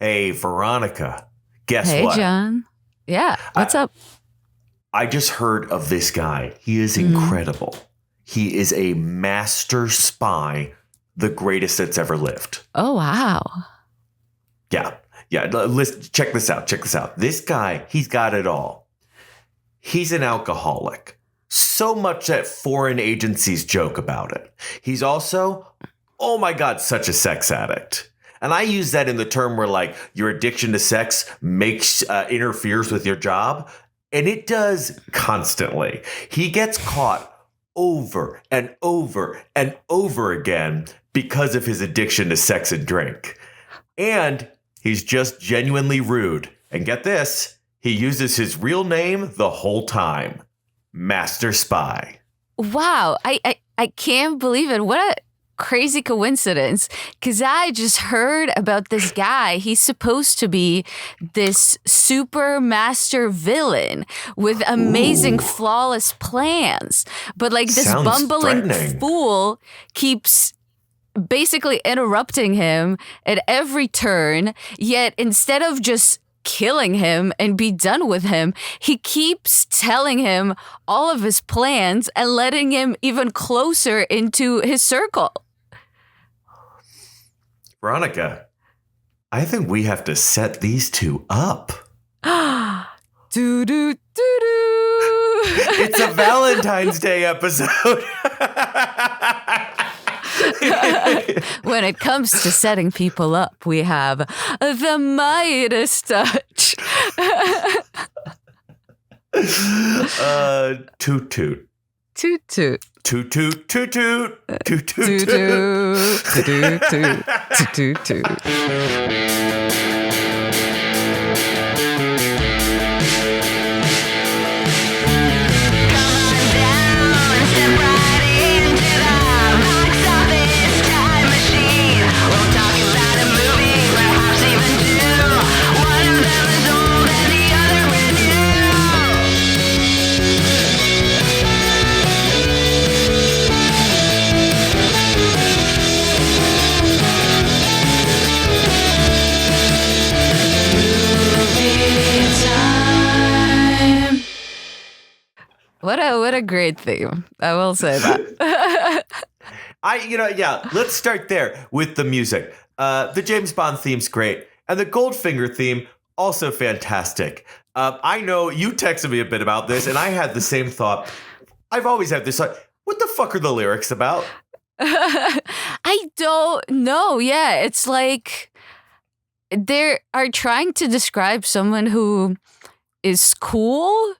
Hey, Veronica, guess Hey, what? Jon. Yeah, what's up? I just heard of this guy. He is incredible. He is a master spy, the greatest that's ever lived. Oh, wow. Yeah. Listen, check this out. This guy, he's got it all. He's an alcoholic. So much that foreign agencies joke about it. He's also, oh my God, such a sex addict. And I use that in the term where, like, your addiction to sex interferes with your job. And it does constantly. He gets caught over and over and over again because of his addiction to sex and drink. And he's just genuinely rude. And get this, he uses his real name the whole time. Master Spy. Wow. I can't believe it. What a crazy coincidence. Because I just heard about this guy. He's supposed to be this super master villain with amazing, flawless plans. But like this Sounds bumbling threatening. fool keeps basically interrupting him at every turn. Yet instead of just killing him and be done with him, he keeps telling him all of his plans and letting him even closer into his circle. Veronica, I think we have to set these two up. Do do do do. It's a Valentine's Day episode. When it comes to setting people up, we have the Midas touch. Toot toot. Toot toot. Toot toot toot toot. Toot toot Toot toot. toot. Toot toot. What a great theme. I will say that. Let's start there with the music. The James Bond theme's great. And the Goldfinger theme, also fantastic. I know you texted me a bit about this, and I had the same thought. I've always had this thought. What the fuck are the lyrics about? I don't know. Yeah, it's like they are trying to describe someone who is cool,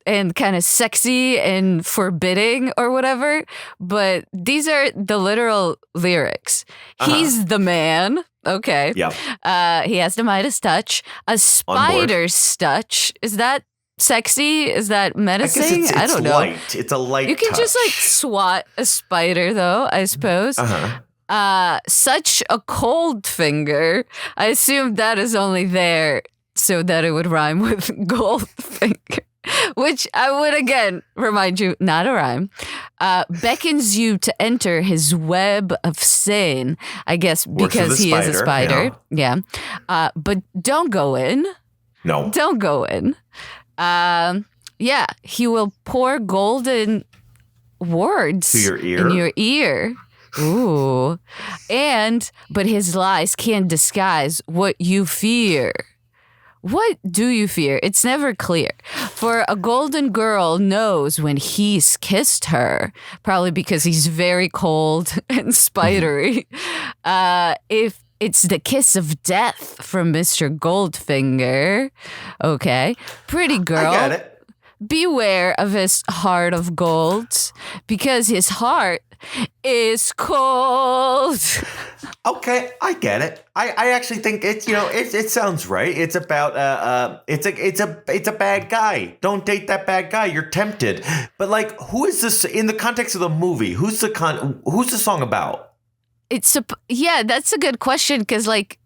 and kind of sexy and forbidding or whatever. But these are the literal lyrics. He's the man. Okay. Yep. He has the Midas touch. A spider's touch. Is that sexy? Is that menacing? I don't know. Light. It's a light You can touch. just like swat a spider though, I suppose. Such a cold finger. I assume that is only there so that it would rhyme with Goldfinger, which I would again remind you, not a rhyme. Beckons you to enter his web of sin, I guess because he is a spider. Yeah. But don't go in. No. Don't go in. He will pour golden words To your ear? in your ear. Ooh. But his lies can't disguise what you fear. What do you fear? It's never clear. For a golden girl knows when he's kissed her, probably because he's very cold and spidery. If it's the kiss of death from Mr. Goldfinger, okay, pretty girl. I got it. Beware of his heart of gold, because his heart is cold. Okay, I get it. I actually think it sounds right. It's about it's a bad guy. Don't date that bad guy. You're tempted. But like, who is this in the context of the movie? Who's the song about? That's a good question, because like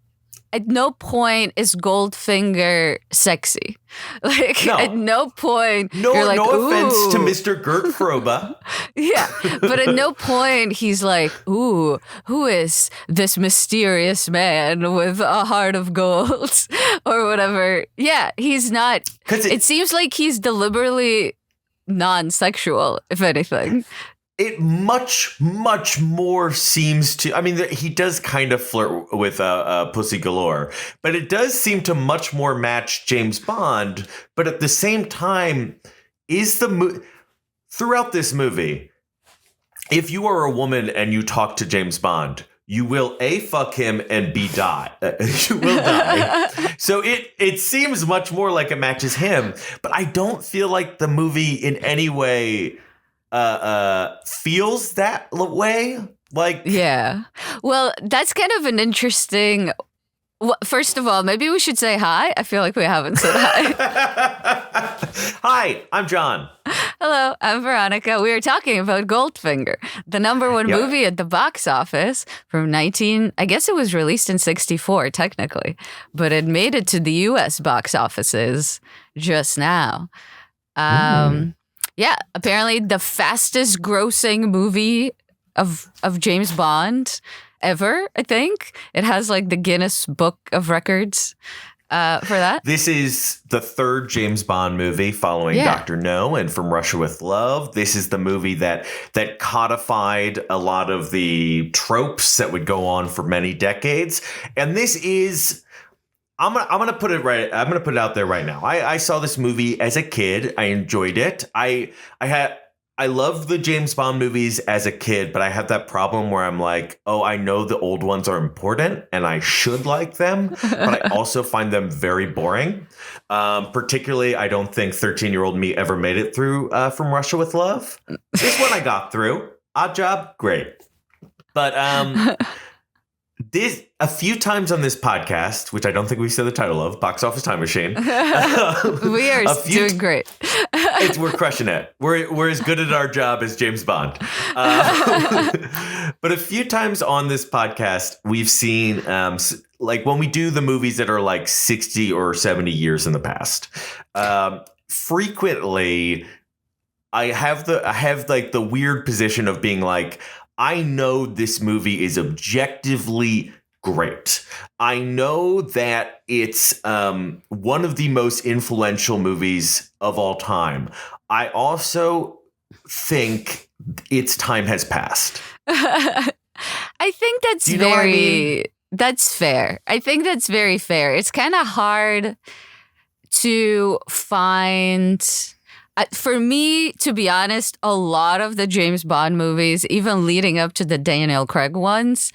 at no point is Goldfinger sexy. Like No. at no point No, you're like, no offense to "Ooh." Mr. Gert Froba. Yeah, but at no point he's like, "Ooh, who is this mysterious man with a heart of gold?" or whatever. Yeah, he's not. 'Cause It seems like he's deliberately non-sexual, if anything. It much, much more seems to. I mean, he does kind of flirt with Pussy Galore, but it does seem to much more match James Bond. But at the same time, is throughout this movie, if you are a woman and you talk to James Bond, you will A, fuck him, and B, die. You will die. So it seems much more like it matches him, but I don't feel like the movie in any way feels that way. Like, Yeah. Well, that's kind of an interesting. First of all, maybe we should say hi. I feel like we haven't said hi. Hi, I'm Jon. Hello, I'm Veronica. We are talking about Goldfinger, the number one Yeah. movie at the box office from I guess it was released in 1964, technically, but it made it to the U.S. box offices just now. Yeah, apparently the fastest grossing movie of James Bond ever, I think. It has like the Guinness Book of Records for that. This is the third James Bond movie following Yeah. Dr. No and From Russia with Love. This is the movie that codified a lot of the tropes that would go on for many decades. And this is I'm gonna put it right. I'm gonna put it out there right now. I saw this movie as a kid. I enjoyed it. I loved the James Bond movies as a kid, but I have that problem where I'm like, oh, I know the old ones are important and I should like them, but I also find them very boring. Particularly, I don't think 13-year-old me ever made it through From Russia with Love. This one I got through. Oddjob, great. But this a few times on this podcast, which I don't think we said the title of, Box Office Time Machine. We are doing great. We're crushing it. We're as good at our job as James Bond. But a few times on this podcast, we've seen like when we do the movies that are like 60 or 70 years in the past. Frequently, I have like the weird position of being like, I know this movie is objectively great. I know that it's one of the most influential movies of all time. I also think its time has passed. I think that's Do you know what I mean? That's fair. I think that's very fair. It's kind of hard to find. For me, to be honest, a lot of the James Bond movies, even leading up to the Daniel Craig ones,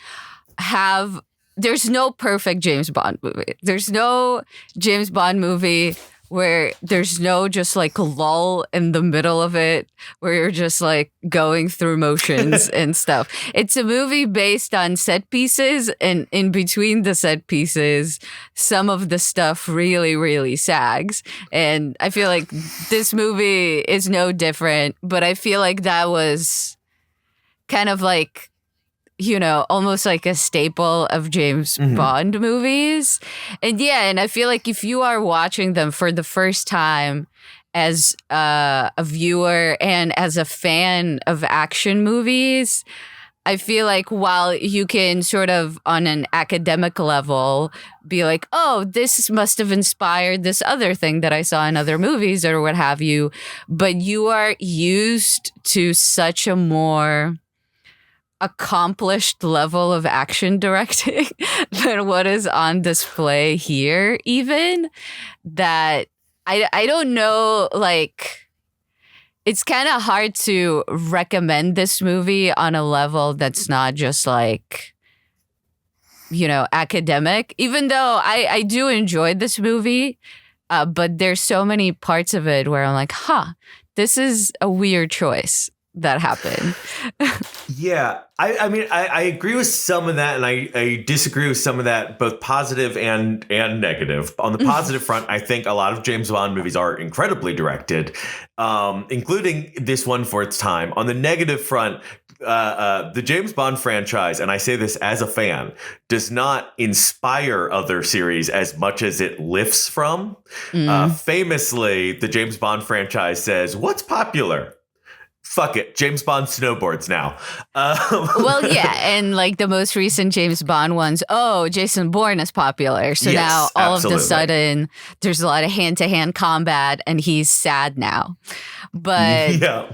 there's no perfect James Bond movie. There's no James Bond movie where there's no just like lull in the middle of it, where you're just like going through motions and stuff. It's a movie based on set pieces, and in between the set pieces, some of the stuff really, really sags. And I feel like this movie is no different, but I feel like that was kind of like, you know, almost like a staple of James Bond movies. And yeah, and I feel like if you are watching them for the first time as a viewer and as a fan of action movies, I feel like while you can sort of on an academic level be like, oh, this must have inspired this other thing that I saw in other movies or what have you, but you are used to such a more accomplished level of action directing than what is on display here, even that I don't know, like it's kind of hard to recommend this movie on a level that's not just like, you know, academic, even though I do enjoy this movie, but there's so many parts of it where I'm like, this is a weird choice that happened. Yeah, I mean, I agree with some of that, and I disagree with some of that, both positive and negative. On the positive front, I think a lot of James Bond movies are incredibly directed, including this one for its time. On the negative front, the James Bond franchise, and I say this as a fan, does not inspire other series as much as it lifts from. Famously, the James Bond franchise says, "What's popular? Fuck it, James Bond snowboards now." Well, yeah, and like the most recent James Bond ones, Jason Bourne is popular. So Yes, now all absolutely. of a sudden there's a lot of hand-to-hand combat and he's sad now. But Yeah.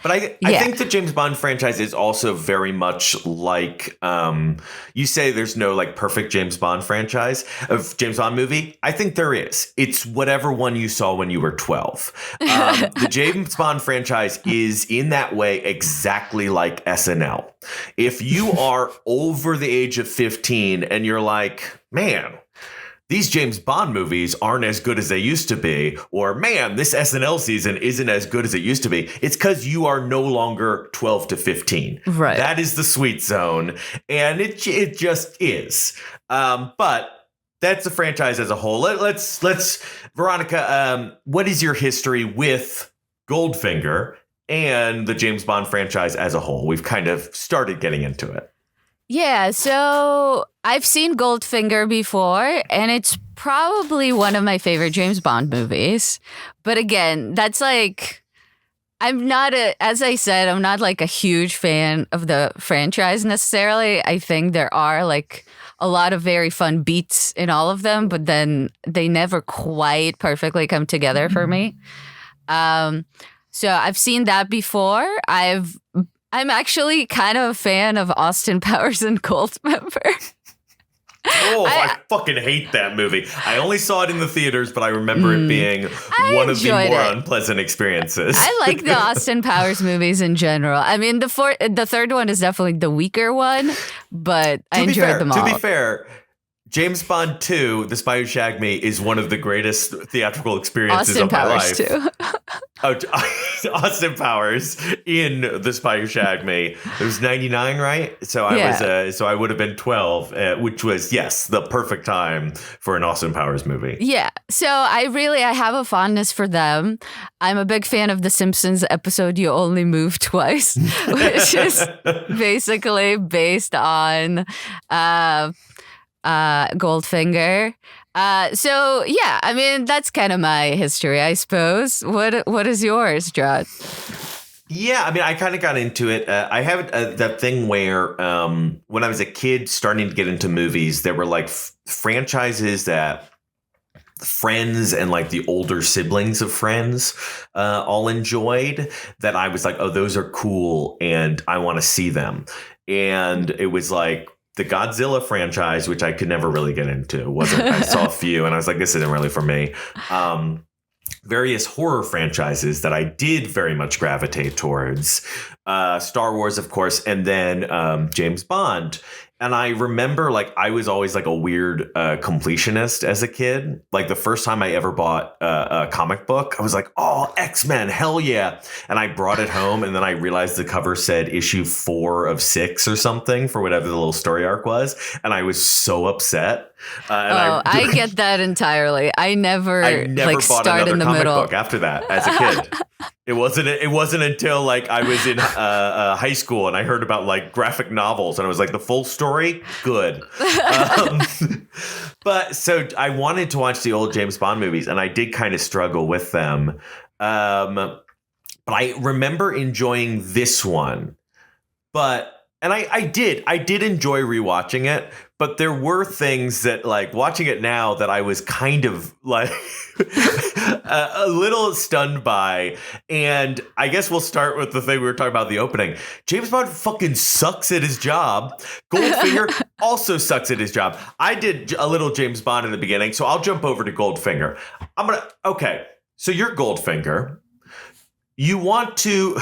But I think the James Bond franchise is also very much like you say there's no like perfect James Bond franchise of James Bond movie. I think there is. It's whatever one you saw when you were 12. The James Bond franchise is in that way exactly like SNL. If you are over the age of 15 and you're like, man, these James Bond movies aren't as good as they used to be, or man, this SNL season isn't as good as it used to be, it's because you are no longer 12 to 15. Right. That is the sweet zone, and it just is. But that's the franchise as a whole. Let's Veronica, what is your history with Goldfinger and the James Bond franchise as a whole? We've kind of started getting into it. Yeah, so I've seen Goldfinger before, and it's probably one of my favorite James Bond movies. But again, that's like, as I said, I'm not like a huge fan of the franchise necessarily. I think there are like a lot of very fun beats in all of them, but then they never quite perfectly come together for me. So I've seen that before. I'm actually kind of a fan of Austin Powers and Goldmember. I fucking hate that movie. I only saw it in the theaters, but I remember it being one of the more unpleasant experiences. I like the Austin Powers movies in general. I mean, the third one is definitely the weaker one, but I enjoyed them all. To be fair, James Bond 2, The Spy Who Shagged Me, is one of the greatest theatrical experiences of my life. Too. Austin Powers in The Spy Who Shagged Me. It was 99, right? So I would have been 12, which was, yes, the perfect time for an Austin Powers movie. Yeah. So I have a fondness for them. I'm a big fan of The Simpsons episode You Only Move Twice, which is basically based on Goldfinger. So yeah, I mean, that's kind of my history, I suppose. What is yours, Jon? Yeah, I mean, I kind of got into it. I have that thing where when I was a kid starting to get into movies, there were like franchises that friends and like the older siblings of friends all enjoyed, that I was like, oh, those are cool and I want to see them. And it was like the Godzilla franchise, which I could never really get into. I saw a few and I was like, this isn't really for me. Various horror franchises that I did very much gravitate towards. Star Wars, of course, and then James Bond. And I remember, like, I was always like a weird completionist as a kid. Like the first time I ever bought a comic book, I was like, oh, X-Men, hell yeah. And I brought it home and then I realized the cover said issue 4 of 6 or something for whatever the little story arc was. And I was so upset. I get that entirely. I never like bought start another in the comic middle book after that as a kid. It wasn't until like I was in high school and I heard about like graphic novels and I was like, the full story, good. But so I wanted to watch the old James Bond movies and I did kind of struggle with them. But I remember enjoying this one. And I did enjoy rewatching it, but there were things that, like, watching it now that I was kind of like a little stunned by. And I guess we'll start with the thing we were talking about in the opening. James Bond fucking sucks at his job. Goldfinger also sucks at his job. I did a little James Bond in the beginning, so I'll jump over to Goldfinger. Okay, so you're Goldfinger. You want to...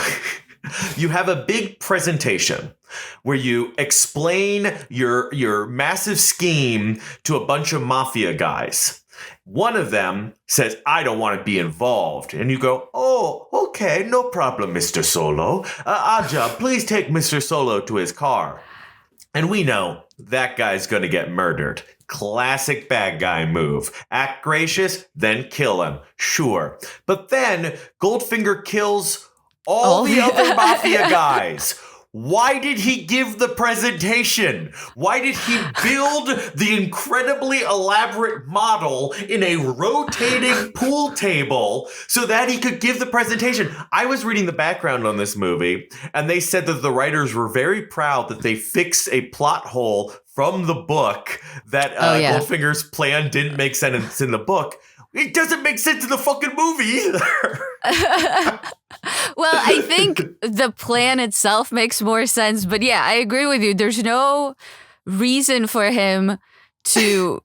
You have a big presentation where you explain your massive scheme to a bunch of mafia guys. One of them says, I don't want to be involved. And you go, oh, okay, no problem, Mr. Solo. Oddjob, please take Mr. Solo to his car. And we know that guy's going to get murdered. Classic bad guy move. Act gracious, then kill him. Sure. But then Goldfinger kills all the other mafia guys. Why did he give the presentation? Why did he build the incredibly elaborate model in a rotating pool table so that he could give the presentation? I was reading the background on this movie, and they said that the writers were very proud that they fixed a plot hole from the book that Goldfinger's plan didn't make sense in the book. It doesn't make sense in the fucking movie either. Well, I think the plan itself makes more sense. But yeah, I agree with you. There's no reason for him to,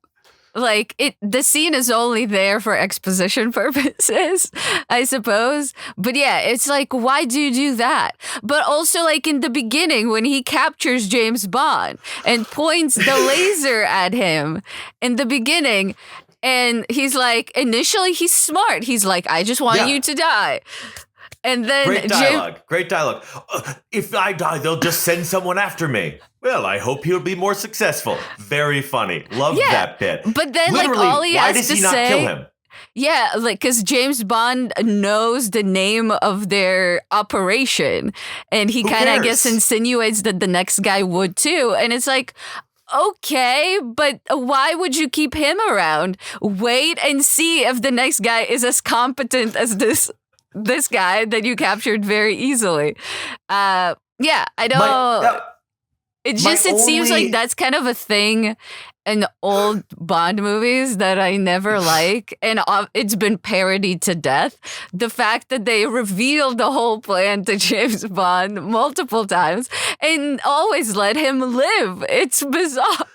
like, it. The scene is only there for exposition purposes, I suppose. But yeah, it's like, why do you do that? But also, like, in the beginning, when he captures James Bond and points the laser at him in the beginning, and he's like, initially he's smart. He's like, I just want you to die. And then Great dialogue. If I die, they'll just send someone after me. Well, I hope he'll be more successful. Very funny. Love that bit. But then, literally, like, all he why has does to he not say, kill him? Yeah, like, because James Bond knows the name of their operation, and he kind of, I guess, insinuates that the next guy would too. And it's like, okay, but why would you keep him around? Wait and see if the next guy is as competent as this guy that you captured very easily. Yeah, I don't. It seems like that's kind of a thing in old Bond movies that I never like, and it's been parodied to death. The fact that they revealed the whole plan to James Bond multiple times and always let him live. It's bizarre.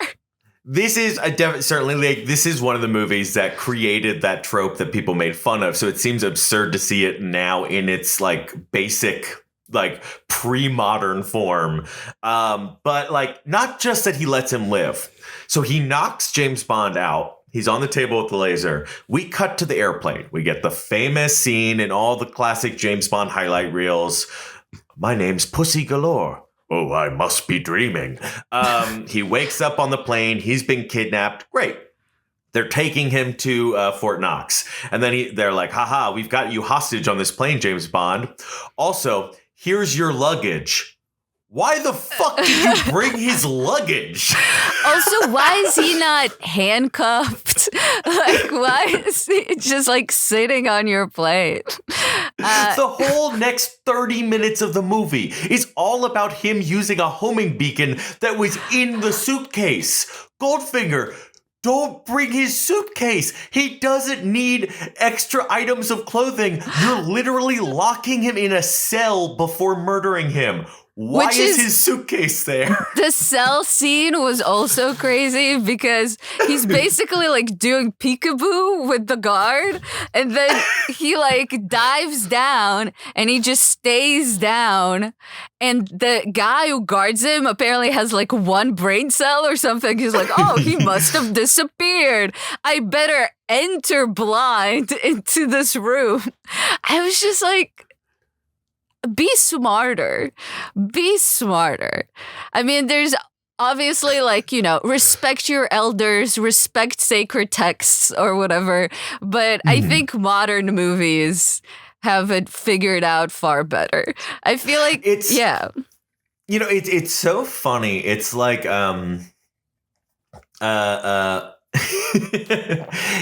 This is certainly, like, this is one of the movies that created that trope that people made fun of. So it seems absurd to see it now in its, like, basic, like, pre-modern form. But, like, not just that he lets him live. So he knocks James Bond out. He's on the table with the laser. We cut to the airplane. We get the famous scene in all the classic James Bond highlight reels. My name's Pussy Galore. Oh, I must be dreaming. He wakes up on the plane. He's been kidnapped. Great. They're taking him to Fort Knox. And then they're like, haha, we've got you hostage on this plane, James Bond. Also, here's your luggage. Why the fuck did you bring his luggage? Also, why is he not handcuffed? Like, why is he just, like, sitting on your plate? The whole next 30 minutes of the movie is all about him using a homing beacon that was in the suitcase. Goldfinger, don't bring his suitcase. He doesn't need extra items of clothing. You're literally locking him in a cell before murdering him. Why is his suitcase there? The cell scene was also crazy because he's basically, like, doing peekaboo with the guard, and then he, like, dives down and he just stays down, and the guy who guards him apparently has, like, one brain cell or something. He's like, oh, he must have disappeared. I better enter blind into this room. I was just like, be smarter. Be smarter. I mean, there's obviously, like, you know, respect your elders, respect sacred texts or whatever. But I think modern movies have it figured out far better. I feel like yeah. You know, it's so funny. It's like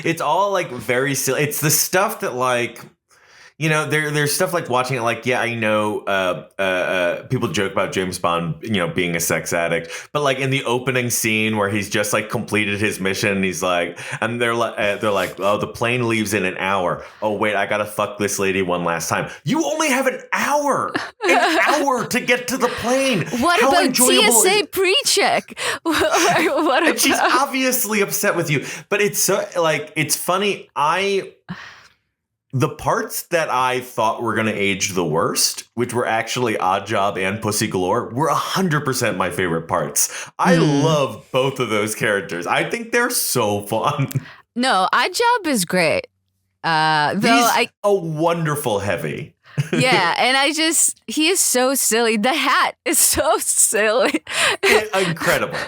it's all, like, very silly. It's the stuff that, like, you know, there's stuff like watching it, like, yeah, I know people joke about James Bond, you know, being a sex addict, but, like, in the opening scene where he's just, like, completed his mission, he's like, and they're like, oh, the plane leaves in an hour. Oh, wait, I gotta fuck this lady one last time. You only have an hour to get to the plane. What How about enjoyable TSA pre-check? What and she's obviously upset with you, but it's so, like, it's funny. The parts that I thought were going to age the worst, which were actually Oddjob and Pussy Galore, were 100% my favorite parts. I love both of those characters. I think they're so fun. No, Oddjob is great. He's a wonderful heavy. Yeah, and he is so silly. The hat is so silly. Incredible.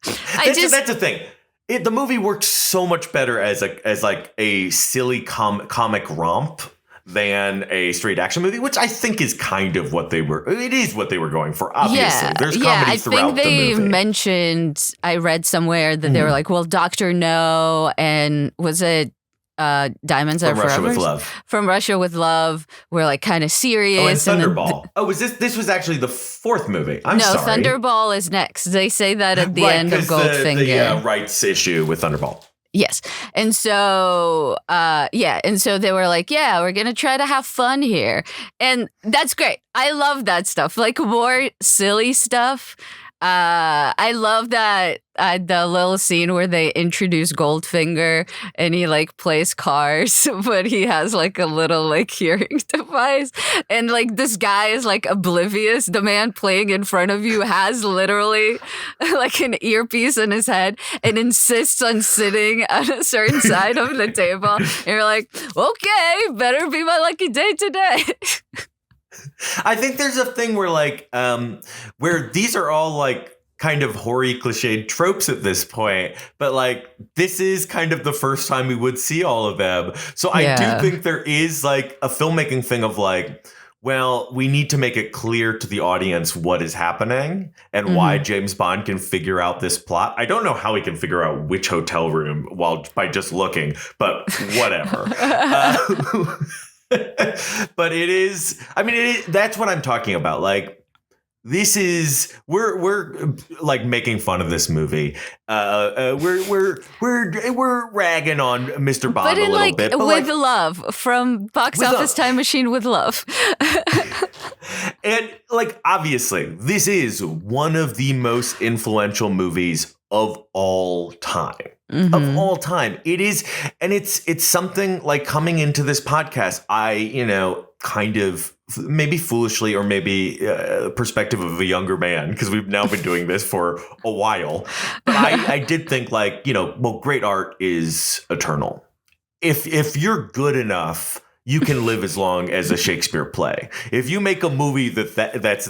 That's the thing. The movie works so much better as like a silly comic romp than a straight action movie, which I think is kind of what they were. It is what they were going for. Obviously, there's comedy throughout the movie. I think they mentioned. I read somewhere that they were like, "Well, Doctor No," and was it Diamonds Are Forever? From Russia with Love. From Russia with Love, were like kind of serious. Oh, and Thunderball. Was this was actually the fourth movie? I'm sorry. No, Thunderball is next. They say that at the end of Goldfinger. The rights issue with Thunderball. Yes. And so, and so they were like, yeah, we're going to try to have fun here. And that's great. I love that stuff. Like more silly stuff. I love that the little scene where they introduce Goldfinger and he like plays cars, but he has like a little like hearing device, and like this guy is like oblivious. The man playing in front of you has literally like an earpiece in his head and insists on sitting on a certain side of the table. And you're like, okay, better be my lucky day today. I think there's a thing where like where these are all like kind of hoary cliched tropes at this point, but like this is kind of the first time we would see all of them. So I do think there is like a filmmaking thing of like, well, we need to make it clear to the audience what is happening and why James Bond can figure out this plot. I don't know how he can figure out which hotel room by just looking, but whatever. But it is, I mean, that's what I'm talking about. Like, this is, we're like making fun of this movie. We're ragging on Mr. Bond a little bit. But with love, from Box Office Time Machine with love. And like, obviously, this is one of the most influential movies of all time. Of all time. It is, and it's something like coming into this podcast, I, kind of maybe foolishly or maybe perspective of a younger man, because we've now been doing this for a while. But I did think like, well, great art is eternal. If you're good enough, you can live as long as a Shakespeare play. If you make a movie that's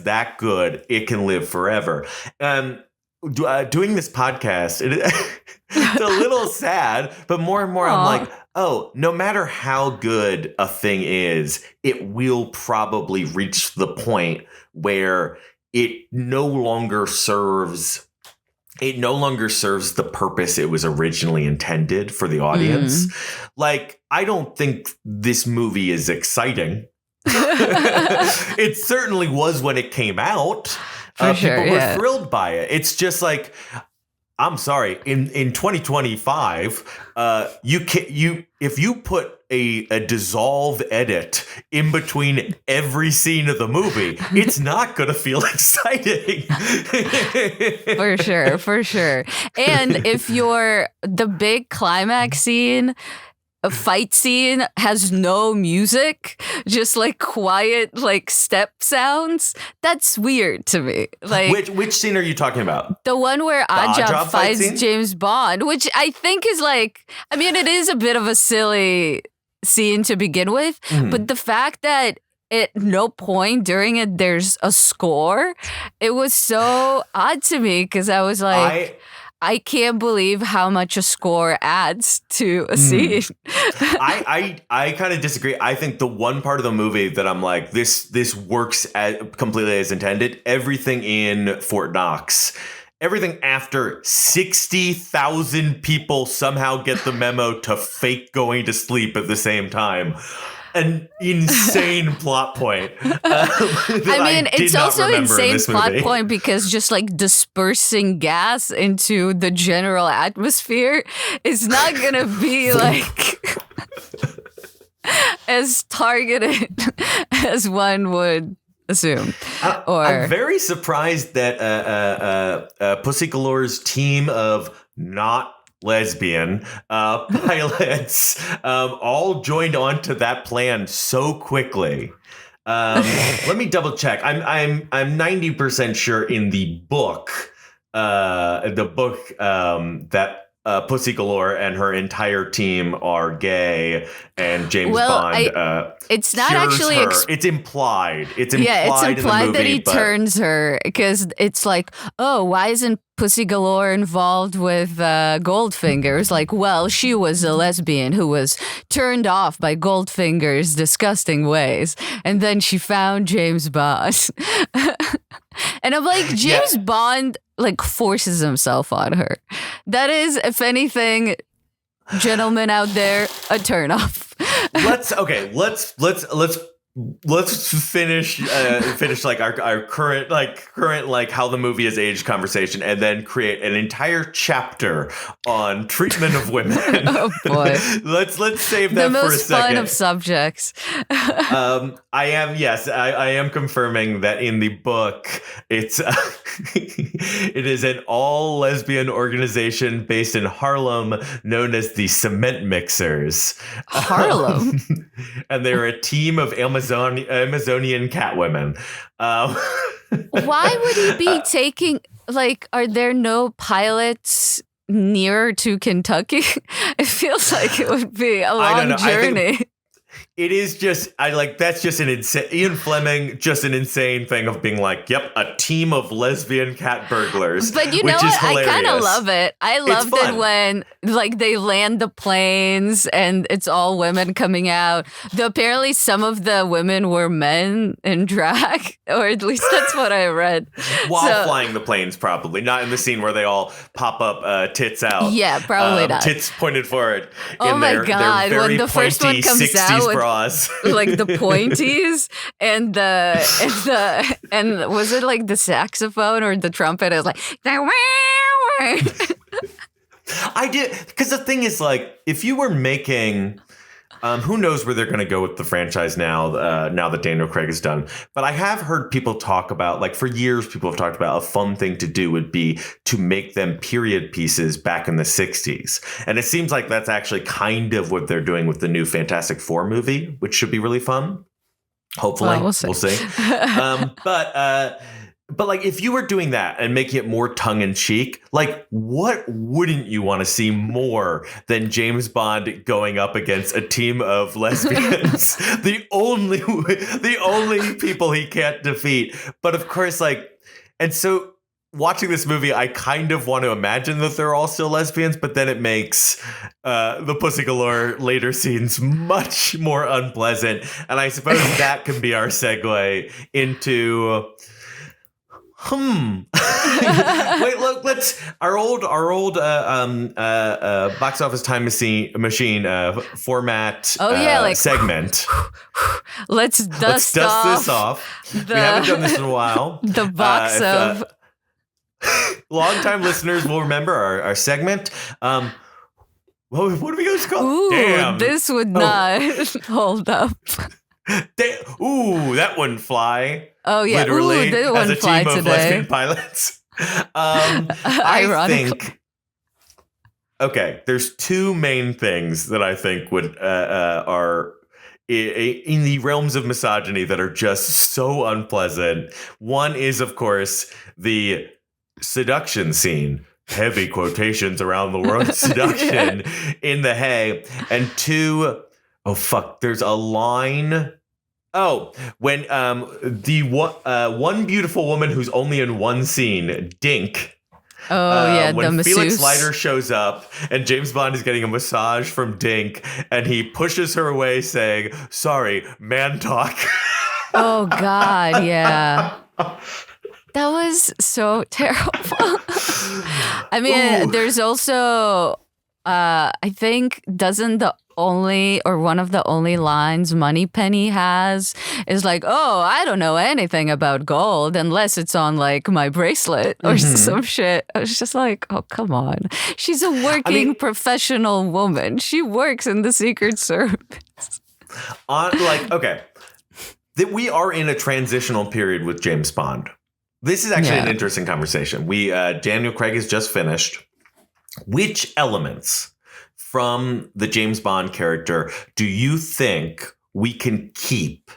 that good, it can live forever. Doing this podcast, it's a little sad, but more and more I'm like, oh, no matter how good a thing is, it will probably reach the point where it no longer serves the purpose it was originally intended for the audience. Like, I don't think this movie is exciting. It certainly was when it came out. People were thrilled by it. It's just like, I'm sorry, in 2025, if you put a dissolve edit in between every scene of the movie, it's not going to feel exciting. For sure. And if the big climax scene, a fight scene has no music, just like quiet, like step sounds. That's weird to me. Like, which scene are you talking about? The one where Oddjob fights James Bond, which I think is like, I mean, it is a bit of a silly scene to begin with, but the fact that at no point during it there's a score, it was so odd to me, because I was like, I can't believe how much a score adds to a scene. I kind of disagree. I think the one part of the movie that I'm like, this works completely as intended. Everything in Fort Knox, everything after 60,000 people somehow get the memo to fake going to sleep at the same time. An insane plot point. I mean, it's also an insane plot point because just like dispersing gas into the general atmosphere is not going to be like as targeted as one would assume. I'm very surprised that Pussy Galore's team of not lesbian pilots all joined onto that plan so quickly. Let me double check. I'm 90% sure in the book that Pussy Galore and her entire team are gay, and James Bond it's not cures actually her. It's implied. It's implied. Yeah, it's implied in the movie, that he turns her because it's like, oh, why isn't Pussy Galore involved with Goldfinger? It's like, well, she was a lesbian who was turned off by Goldfinger's disgusting ways, and then she found James Bond. And I'm like, James Bond like forces himself on her. That is, if anything, gentlemen out there, a turnoff. Let's finish like our current like how the movie has aged conversation, and then create an entire chapter on treatment of women. Oh boy. let's save that for a second. The most fun of subjects. I am confirming that in the book it is an all lesbian organization based in Harlem known as the Cement Mixers. Harlem. And they're a team of Amazonian catwomen. Why would he be taking, like, are there no pilots nearer to Kentucky? It feels like it would be a long journey. It is just, that's just an insane, Ian Fleming, just an insane thing of being like, yep, a team of lesbian cat burglars. But you know what? I kind of love it. I loved it when, like, they land the planes and it's all women coming out. Apparently, some of the women were men in drag, or at least that's what I read. While flying the planes, probably. Not in the scene where they all pop up tits out. Yeah, probably not. Tits pointed forward. Oh my God. When the first one comes out with like the pointies and was it like the saxophone or the trumpet? It was like I did, because the thing is, like, if you were making who knows where they're going to go with the franchise now that Daniel Craig is done. But I have heard people talk about, like, for years, people have talked about a fun thing to do would be to make them period pieces back in the 60s. And it seems like that's actually kind of what they're doing with the new Fantastic Four movie, which should be really fun. Hopefully. Well, we'll see. But like, if you were doing that and making it more tongue in cheek, like, what wouldn't you want to see more than James Bond going up against a team of lesbians? the only people he can't defeat. But of course, like, and so watching this movie, I kind of want to imagine that they're all still lesbians, but then it makes the Pussy Galore later scenes much more unpleasant. And I suppose that can be our segue into... Wait, look, let's our old box office time machine format segment. Let's dust this off. We haven't done this in a while. The box of longtime listeners will remember our segment. What do we go to call? Ooh, damn, this would not hold up. Ooh, that wouldn't fly. Oh yeah, literally, that as a fly team of today. lesbian pilots. I think. Okay, there's two main things that I think would are in the realms of misogyny that are just so unpleasant. One is, of course, the seduction scene. Heavy quotations around the word seduction in The Hay. And two, oh fuck, there's a line. Oh, when the one beautiful woman who's only in one scene, Dink. Oh yeah, when the masseuse. Felix Leiter shows up and James Bond is getting a massage from Dink, and he pushes her away, saying, "Sorry, man talk." Oh God, yeah. That was so terrible. I mean, there's also, I think, doesn't the only or one of the only lines Moneypenny has is like, oh, I don't know anything about gold unless it's on like my bracelet or some shit. I was just like, oh, come on. She's a working professional woman. She works in the Secret Service. Okay, that we are in a transitional period with James Bond. This is actually an interesting conversation. Daniel Craig has just finished. Which elements from the James Bond character do you think we can keep?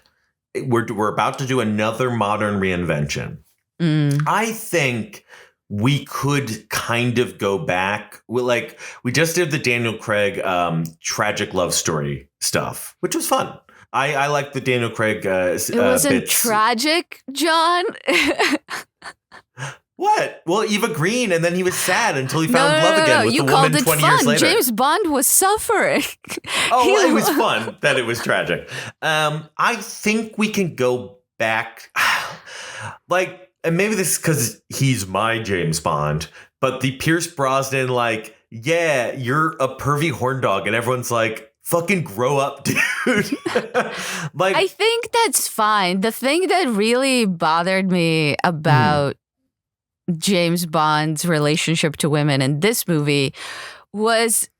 We're about to do another modern reinvention. I think we could kind of go back. We just did the Daniel Craig tragic love story stuff, which was fun. I like the Daniel Craig It wasn't bits. tragic, John. What? Well, Eva Green, and then he was sad until he found love again with you the called woman it 20 fun. years later. James Bond was suffering. Oh, well, it was fun that it was tragic. I think we can go back. And maybe this is because he's my James Bond, but the Pierce Brosnan, yeah, you're a pervy horn dog, and everyone's like, fucking grow up, dude. I think that's fine. The thing that really bothered me about James Bond's relationship to women in this movie was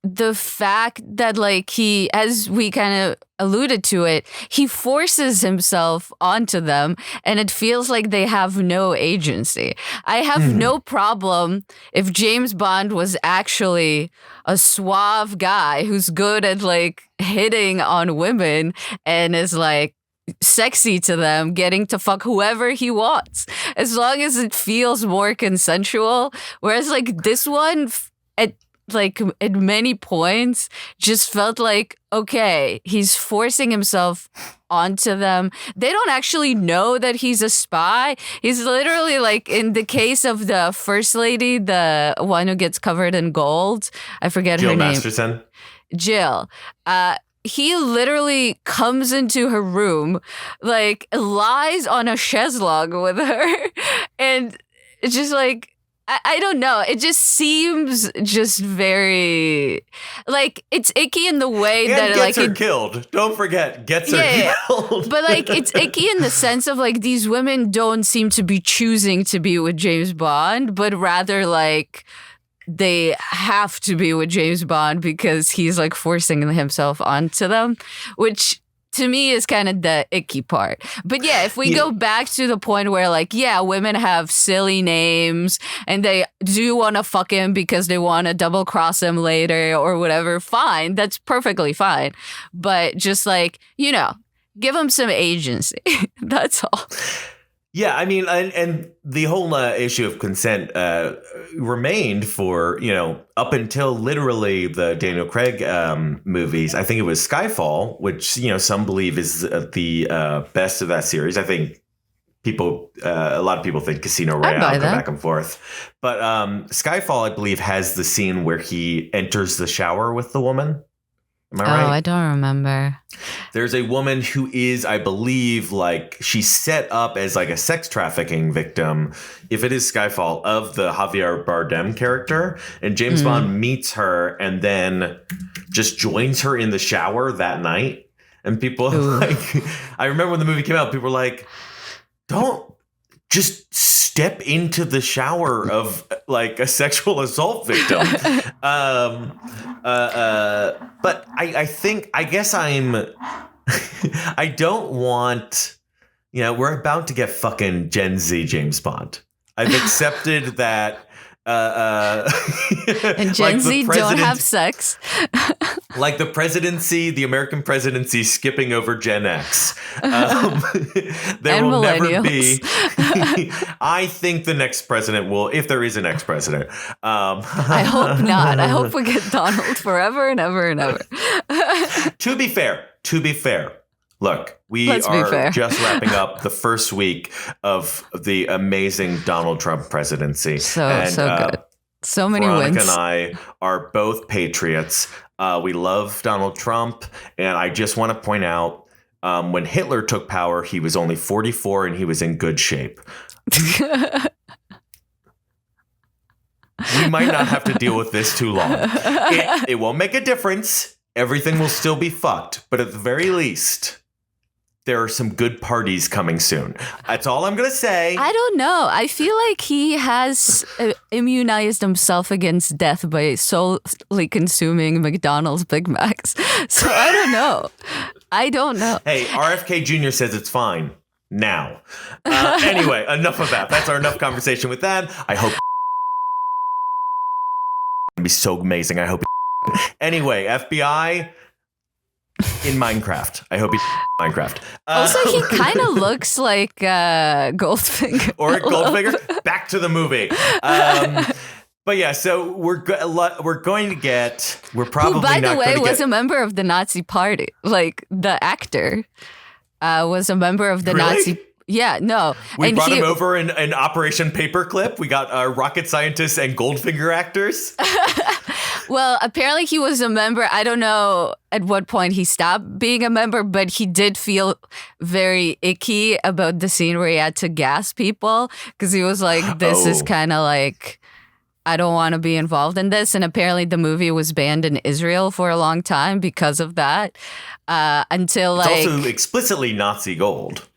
the fact that he, as we kind of alluded to it, he forces himself onto them and it feels like they have no agency. I have no problem if James Bond was actually a suave guy who's good at hitting on women and is sexy to them, getting to fuck whoever he wants, as long as it feels more consensual. Whereas this one at many points just felt okay, he's forcing himself onto them. They don't actually know that he's a spy. He's literally in the case of the first lady, the one who gets covered in gold. I forget Jill her name. Masterson. Jill. He literally comes into her room, lies on a chaise-longue with her, and it's just I don't know. It just seems just very it's icky in the way And that gets her killed. Don't forget, gets her killed. But it's icky in the sense of these women don't seem to be choosing to be with James Bond, but rather they have to be with James Bond because he's forcing himself onto them, which to me is kind of the icky part. But yeah, if we go back to the point where women have silly names and they do want to fuck him because they want to double cross him later or whatever, fine. That's perfectly fine. But just give him some agency. That's all. Yeah, I mean, and the whole issue of consent remained for, up until literally the Daniel Craig movies. I think it was Skyfall, which, some believe is the best of that series. I think a lot of people think Casino Royale, go back and forth. But Skyfall, I believe, has the scene where he enters the shower with the woman. Am I right? Oh, I don't remember. There's a woman who is, I believe, she's set up as a sex trafficking victim, if it is Skyfall, of the Javier Bardem character. And James Bond meets her and then just joins her in the shower that night. And people I remember when the movie came out, people were like, don't just step into the shower of a sexual assault victim. But I guess I don't want, we're about to get fucking Gen Z James Bond. I've accepted that. And Gen Z don't have sex. The presidency, the American presidency skipping over Gen X. There will never be. I think the next president will, if there is a next president. I hope not. I hope we get Donald forever and ever and ever. To be fair. Look, we are just wrapping up the first week of the amazing Donald Trump presidency. So good. So many Veronica wins. And I are both patriots. We love Donald Trump. And I just want to point out, when Hitler took power, he was only 44 and he was in good shape. We might not have to deal with this too long. It won't make a difference. Everything will still be fucked. But at the very least, there are some good parties coming soon. That's all I'm going to say. I don't know. I feel like he has immunized himself against death by solely consuming McDonald's Big Macs. So I don't know. Hey, RFK Jr. says it's fine now. Anyway, enough of that. That's our enough conversation with that. I hope it'll be so amazing. I hope anyway, FBI in Minecraft. I hope he's Minecraft. Also, he kind of looks like Goldfinger. Or Goldfinger. Back back to the movie. But yeah, so we're going to get. We're probably who, by not the way, going to get. was a member of the Nazi Party. Like the actor was a member of the Really? Nazi. Yeah, no. We brought him over in Operation Paperclip. We got rocket scientists and Goldfinger actors. Well, apparently he was a member. I don't know at what point he stopped being a member, but he did feel very icky about the scene where he had to gas people because he was like, this is kind of like, I don't want to be involved in this. And apparently the movie was banned in Israel for a long time because of that. Until It's like also explicitly Nazi gold.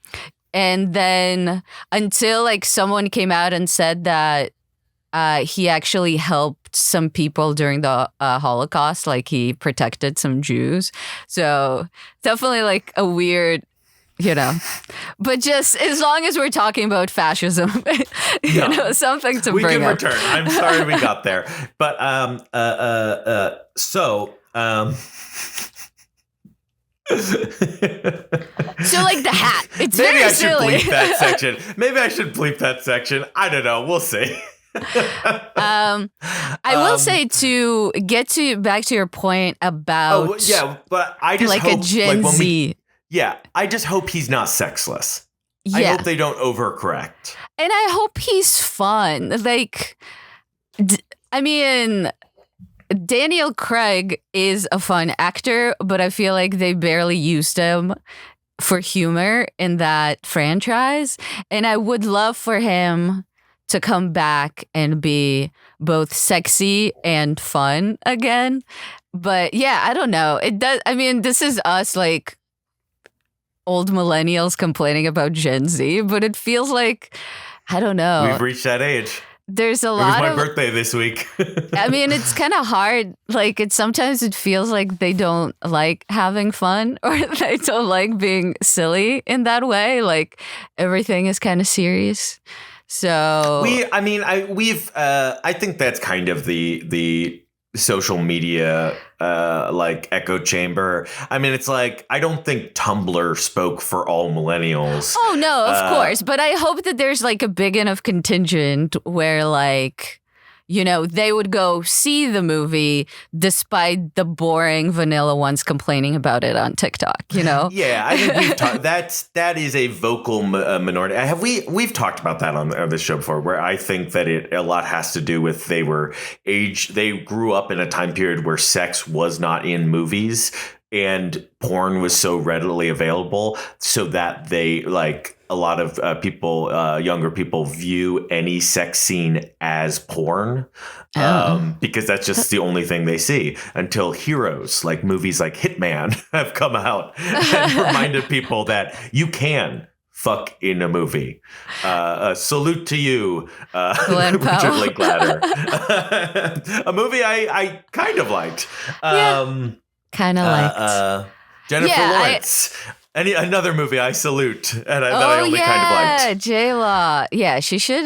And then until like someone came out and said that he actually helped some people during the Holocaust, like he protected some Jews. So definitely like a weird, but just as long as we're talking about fascism, something to bring up. We can return. I'm sorry we got there. But So like the hat. It's Maybe very I should silly. bleep that section. Maybe I should bleep that section. I don't know. We'll see. I will say to get back to your point about but I just like hope, a Gen Z. I just hope he's not sexless. Yeah. I hope they don't overcorrect. And I hope he's fun. Like, I mean, Daniel Craig is a fun actor, but I feel like they barely used him for humor in that franchise. And I would love for him to come back and be both sexy and fun again. But yeah, I don't know. It does. I mean, this is us like old millennials complaining about Gen Z, but it feels like, I don't know. We've reached that age. There's a lot of... It was my birthday this week. I mean, it's kind of hard. Like, sometimes it feels like they don't like having fun or they don't like being silly in that way. Like, everything is kind of serious. So... I think that's kind of the social media like echo chamber. I mean, it's like, I don't think Tumblr spoke for all millennials. Oh, no, of course. But I hope that there's like a big enough contingent where like, they would go see the movie despite the boring vanilla ones complaining about it on TikTok, Yeah, I think we've talked. That is a vocal minority. We've talked about that on this show before, where I think that a lot has to do with they grew up in a time period where sex was not in movies and porn was so readily available, so that they like a lot of younger people view any sex scene as porn because that's just the only thing they see until heroes like movies like Hitman have come out and reminded people that you can fuck in a movie. Salute to you, Richard Linklater. A movie I kind of liked. Kind of liked. Jennifer Lawrence. Another movie I salute, and I only kind of liked. J-Law. Yeah, she should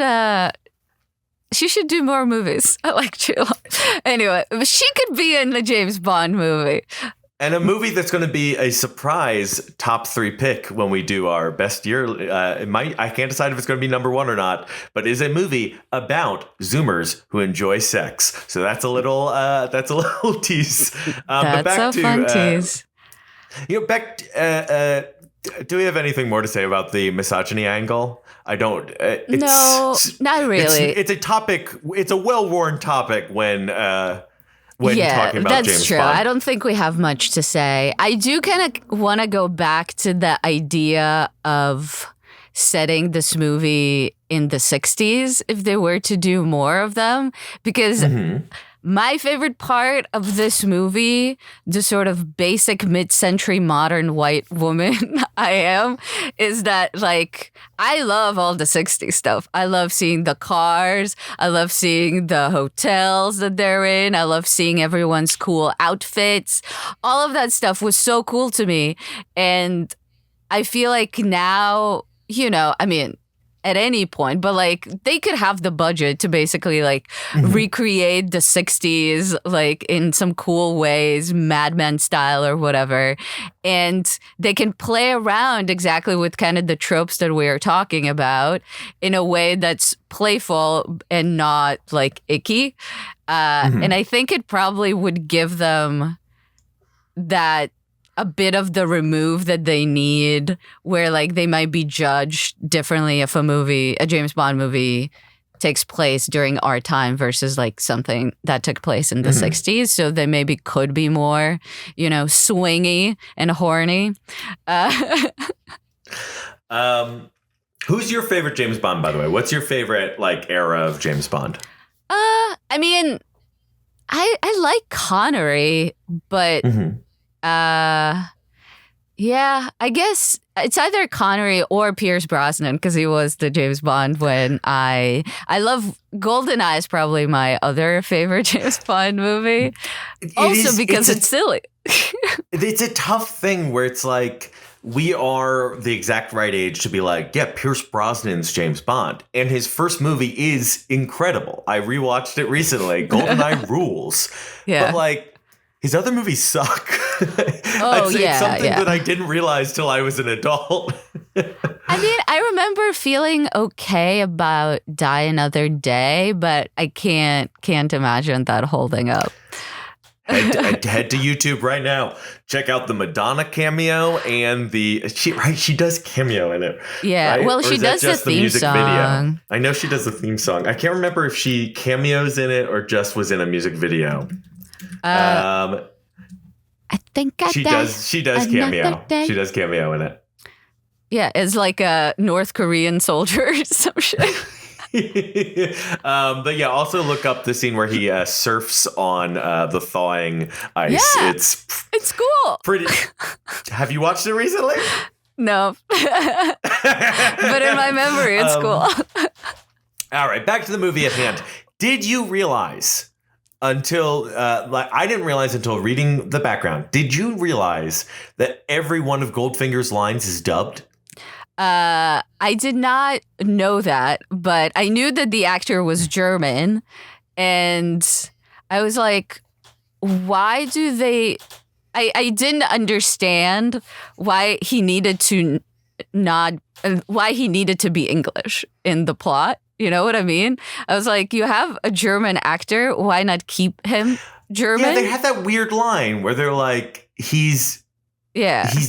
do more movies. I like J-Law. Anyway, she could be in the James Bond movie. And a movie that's going to be a surprise top 3 pick when we do our best year. I can't decide if it's going to be number 1 or not, but is a movie about Zoomers who enjoy sex. So that's a little tease. That's a fun tease. Beck, do we have anything more to say about the misogyny angle? I don't. No, not really. It's a topic. It's a well-worn topic when talking about James Bond. That's true. I don't think we have much to say. I do kind of want to go back to the idea of setting this movie in the 60s if they were to do more of them, because my favorite part of this movie, the sort of basic mid-century modern white woman I am, is that like I love all the 60s stuff. I love seeing the cars. I love seeing the hotels that they're in. I love seeing everyone's cool outfits. All of that stuff was so cool to me. And I feel like now, I mean, at any point, but like they could have the budget to basically like recreate the 60s like in some cool ways, Mad Men style or whatever, and they can play around exactly with kind of the tropes that we are talking about in a way that's playful and not like icky, and I think it probably would give them that a bit of the remove that they need, where like they might be judged differently if a James Bond movie takes place during our time versus like something that took place in the 60s. So they maybe could be more, swingy and horny. Who's your favorite James Bond, by the way? What's your favorite like era of James Bond? I mean, I like Connery, but yeah, I guess it's either Connery or Pierce Brosnan because he was the James Bond when I love GoldenEye is probably my other favorite James Bond movie. Because it's silly. It's a tough thing where it's like we are the exact right age to be like, yeah, Pierce Brosnan's James Bond. And his first movie is incredible. I rewatched it recently. GoldenEye rules. Yeah. But like his other movies suck. It's something that I didn't realize till I was an adult. I mean, I remember feeling okay about Die Another Day, but I can't imagine that holding up. Head to YouTube right now. Check out the Madonna cameo and she does cameo in it. Yeah, right? Well, she does the theme song. Video? I know she does the theme song. I can't remember if she cameos in it or just was in a music video. I think she does cameo. She does cameo in it. Yeah, it's like a North Korean soldier or some shit. But yeah, also look up the scene where he surfs on the thawing ice. Yeah, it's cool. Pretty. Have you watched it recently? No, but in my memory, it's cool. All right, back to the movie at hand. Did you realize until I didn't realize until reading the background? Did you realize that every one of Goldfinger's lines is dubbed? I did not know that, but I knew that the actor was German, and I was like, why do they? I didn't understand why he needed to why he needed to be English in the plot. You know what I mean? I was like, you have a German actor, why not keep him German? Yeah, they had that weird line where they're like, he's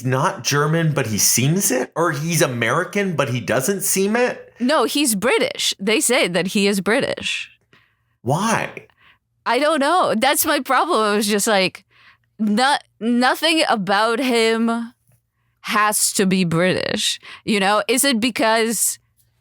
not German, but he seems it, or he's American, but he doesn't seem it. No, he's British. They say that he is British. Why? I don't know. That's my problem. I was just like, nothing about him has to be British. Is it because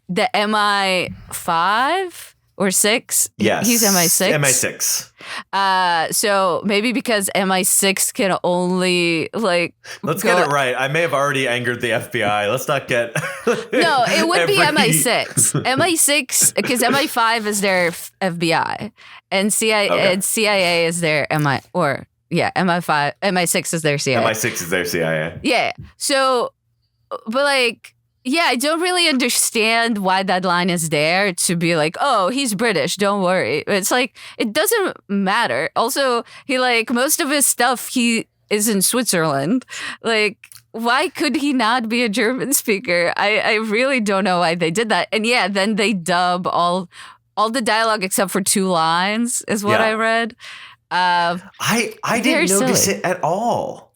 the MI5 or 6? Yes. He's MI6? MI6. So maybe because MI6 can only Let's get it right. I may have already angered the FBI. Let's not get No, it would be MI6. MI6 because MI5 is their FBI and CIA is their MI5 MI6 is their CIA. MI6 is their CIA. Yeah. So but yeah, I don't really understand why that line is there to be like, oh, he's British, don't worry. It's like, it doesn't matter. Also, he most of his stuff, he is in Switzerland. Why could he not be a German speaker? I really don't know why they did that. And yeah, then they dub all the dialogue except for 2 lines is what I read. I didn't notice it at all.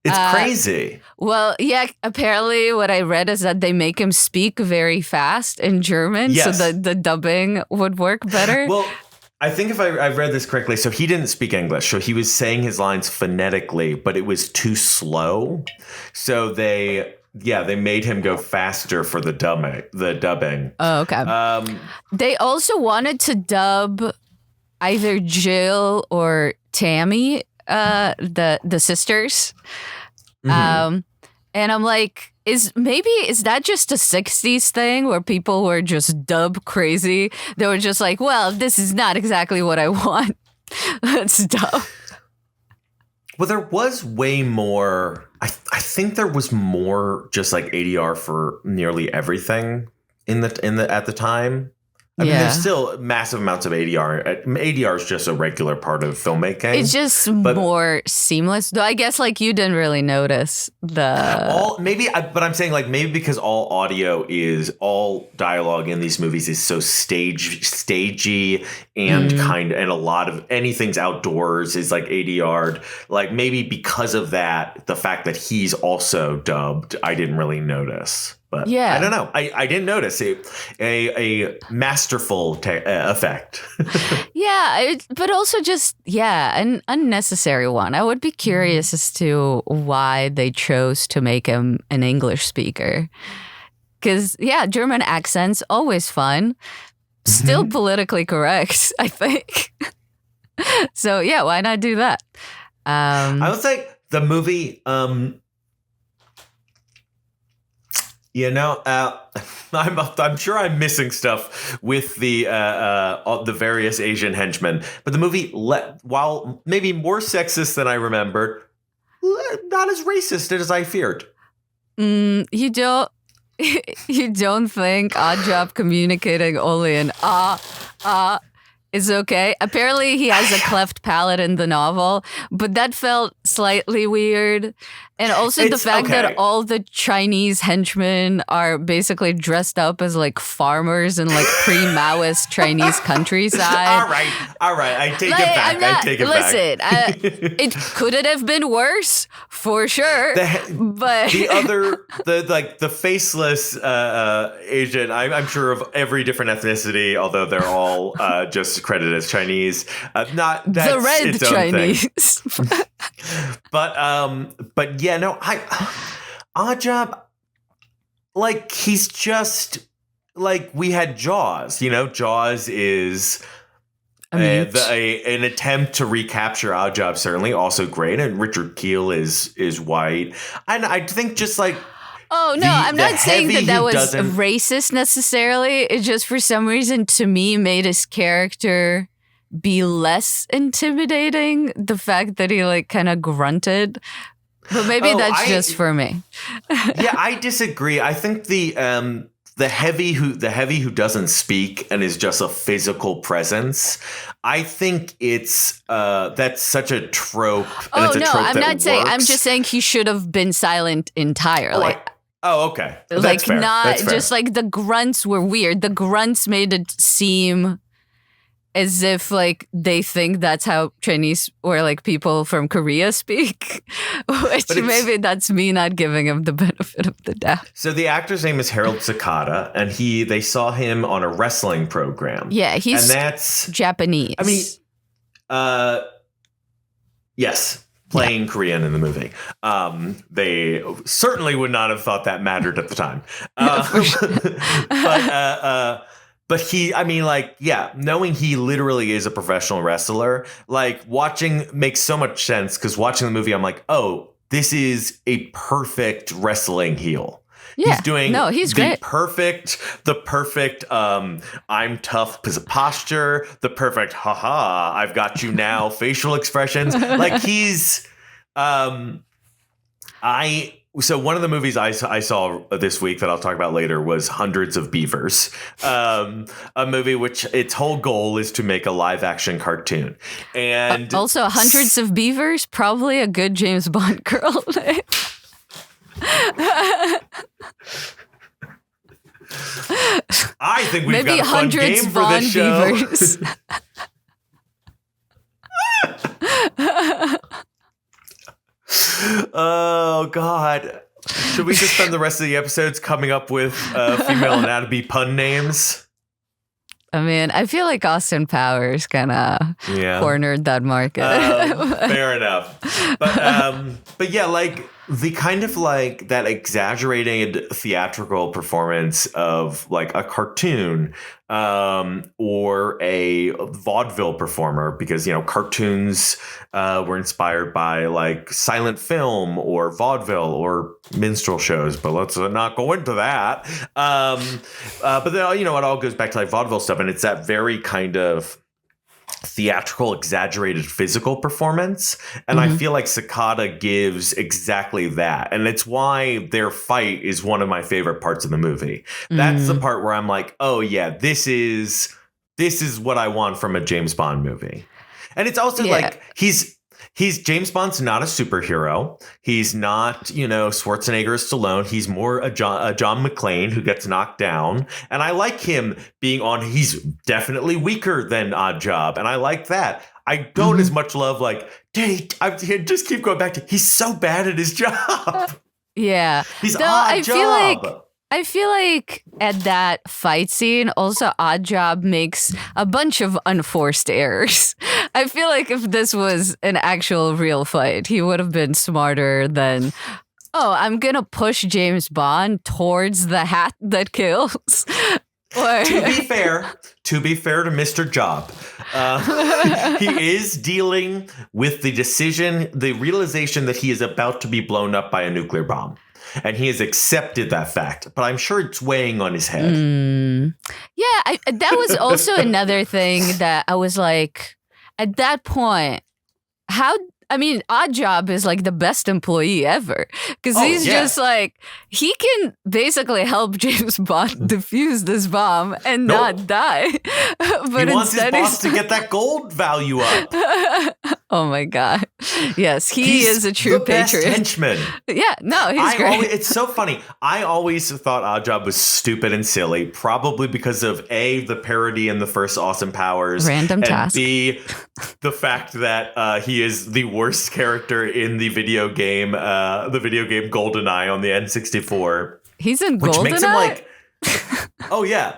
It's crazy. Well, yeah, apparently what I read is that they make him speak very fast in German so that the dubbing would work better. Well, I think if I've read this correctly, so he didn't speak English. So he was saying his lines phonetically, but it was too slow. So they made him go faster for the dubbing. Oh, okay. They also wanted to dub either Jill or Tammy, the sisters. And I'm like, is that just a 60s thing where people were just dub crazy? They were just like, well, this is not exactly what I want. Let's dub. Well, there was way more. I think there was more just like ADR for nearly everything at the time. I mean, there's still massive amounts of ADR. ADR is just a regular part of filmmaking. It's just more seamless. Though I guess like you didn't really notice but I'm saying like maybe because all dialogue in these movies is so stagey and and a lot of anything's outdoors is like ADR'd. Like maybe because of that, the fact that he's also dubbed, I didn't really notice. But I don't know. I didn't notice a masterful effect. But also just, an unnecessary one. I would be curious as to why they chose to make him an English speaker. Because, German accents, always fun. Still politically correct, I think. So, why not do that? I would say the movie... I'm sure I'm missing stuff with the various Asian henchmen, but the movie, while maybe more sexist than I remembered, not as racist as I feared. You don't think Oddjob communicating only in is okay? Apparently he has a cleft palate in the novel, but that felt slightly weird. And also the fact that all the Chinese henchmen are basically dressed up as like farmers in like pre-Maoist Chinese countryside. All right. I take it back. Listen, it could it have been worse? For sure. But the faceless Asian, I'm sure of every different ethnicity, although they're all just credited as Chinese. That's the red its own Chinese. But Oddjob, like he's just like we had Jaws. Jaws is an attempt to recapture Oddjob. Certainly, also great, and Richard Kiel is white, and I think just like. Oh, no, I'm not saying that was racist necessarily. It just for some reason to me made his character be less intimidating. The fact that he like kind of grunted. But maybe that's just for me. I disagree. I think the heavy who doesn't speak and is just a physical presence. I think it's that's such a trope. And it's a trope I'm not saying. Works. I'm just saying he should have been silent entirely. Okay. That's like fair. not That's fair. Just like the grunts were weird. The grunts made it seem as if like they think that's how Chinese or like people from Korea speak, which maybe that's me not giving him the benefit of the doubt. So the actor's name is Harold Sakata, and they saw him on a wrestling program. Yeah, and that's Japanese. I mean, yes. Playing Korean in the movie. They certainly would not have thought that mattered at the time. But he, I mean, like, knowing he literally is a professional wrestler, like watching makes so much sense because watching the movie, I'm like, oh, this is a perfect wrestling heel. Yeah. He's doing he's great. The perfect I'm tough posture, the perfect haha, I've got you now facial expressions. Like he's so one of the movies I saw this week that I'll talk about later was Hundreds of Beavers, a movie which its whole goal is to make a live action cartoon. And also Hundreds of Beavers, probably a good James Bond girl name. I think we've maybe got a fun game for this show. Beavers. Oh God! Should we just spend the rest of the episodes coming up with female anatomy pun names? I mean, I feel like Austin Powers kind of cornered that market. Fair enough, but yeah, like the kind of like that exaggerated theatrical performance of like a cartoon or a vaudeville performer, because cartoons were inspired by like silent film or vaudeville or minstrel shows, but let's not go into that. But then it all goes back to like vaudeville stuff, and it's that very kind of theatrical, exaggerated physical performance. And I feel like Cicada gives exactly that. And it's why their fight is one of my favorite parts of the movie. That's the part where I'm like, oh yeah, this is what I want from a James Bond movie. And it's also like he's James Bond's not a superhero. He's not, Schwarzenegger or Stallone. He's more a John McClane who gets knocked down. And I like him being on. He's definitely weaker than Oddjob. And I like that. I don't as much love I just keep going back to he's so bad at his job. Yeah. He's Oddjob. I feel like at that fight scene, also Oddjob makes a bunch of unforced errors. I feel like if this was an actual real fight, he would have been smarter than, I'm going to push James Bond towards the hat that kills. To be fair to Mr. Job, he is dealing with the realization that he is about to be blown up by a nuclear bomb. And he has accepted that fact, but I'm sure it's weighing on his head. Yeah, that was also another thing that I was like, at that point, Oddjob is like the best employee ever because he's just like, he can basically help James Bond defuse this bomb and not die. But he wants his boss to get that gold value up. Oh my God. Yes, he's is a true patriot. Best henchman. Yeah, no, he's great. It's so funny. I always thought Oddjob was stupid and silly, probably because of A, the parody in the first Austin Powers. Random and task. B, the fact that he is the worst character in the video game GoldenEye on the N64. He's in GoldenEye? Which makes him like... Oh, yeah.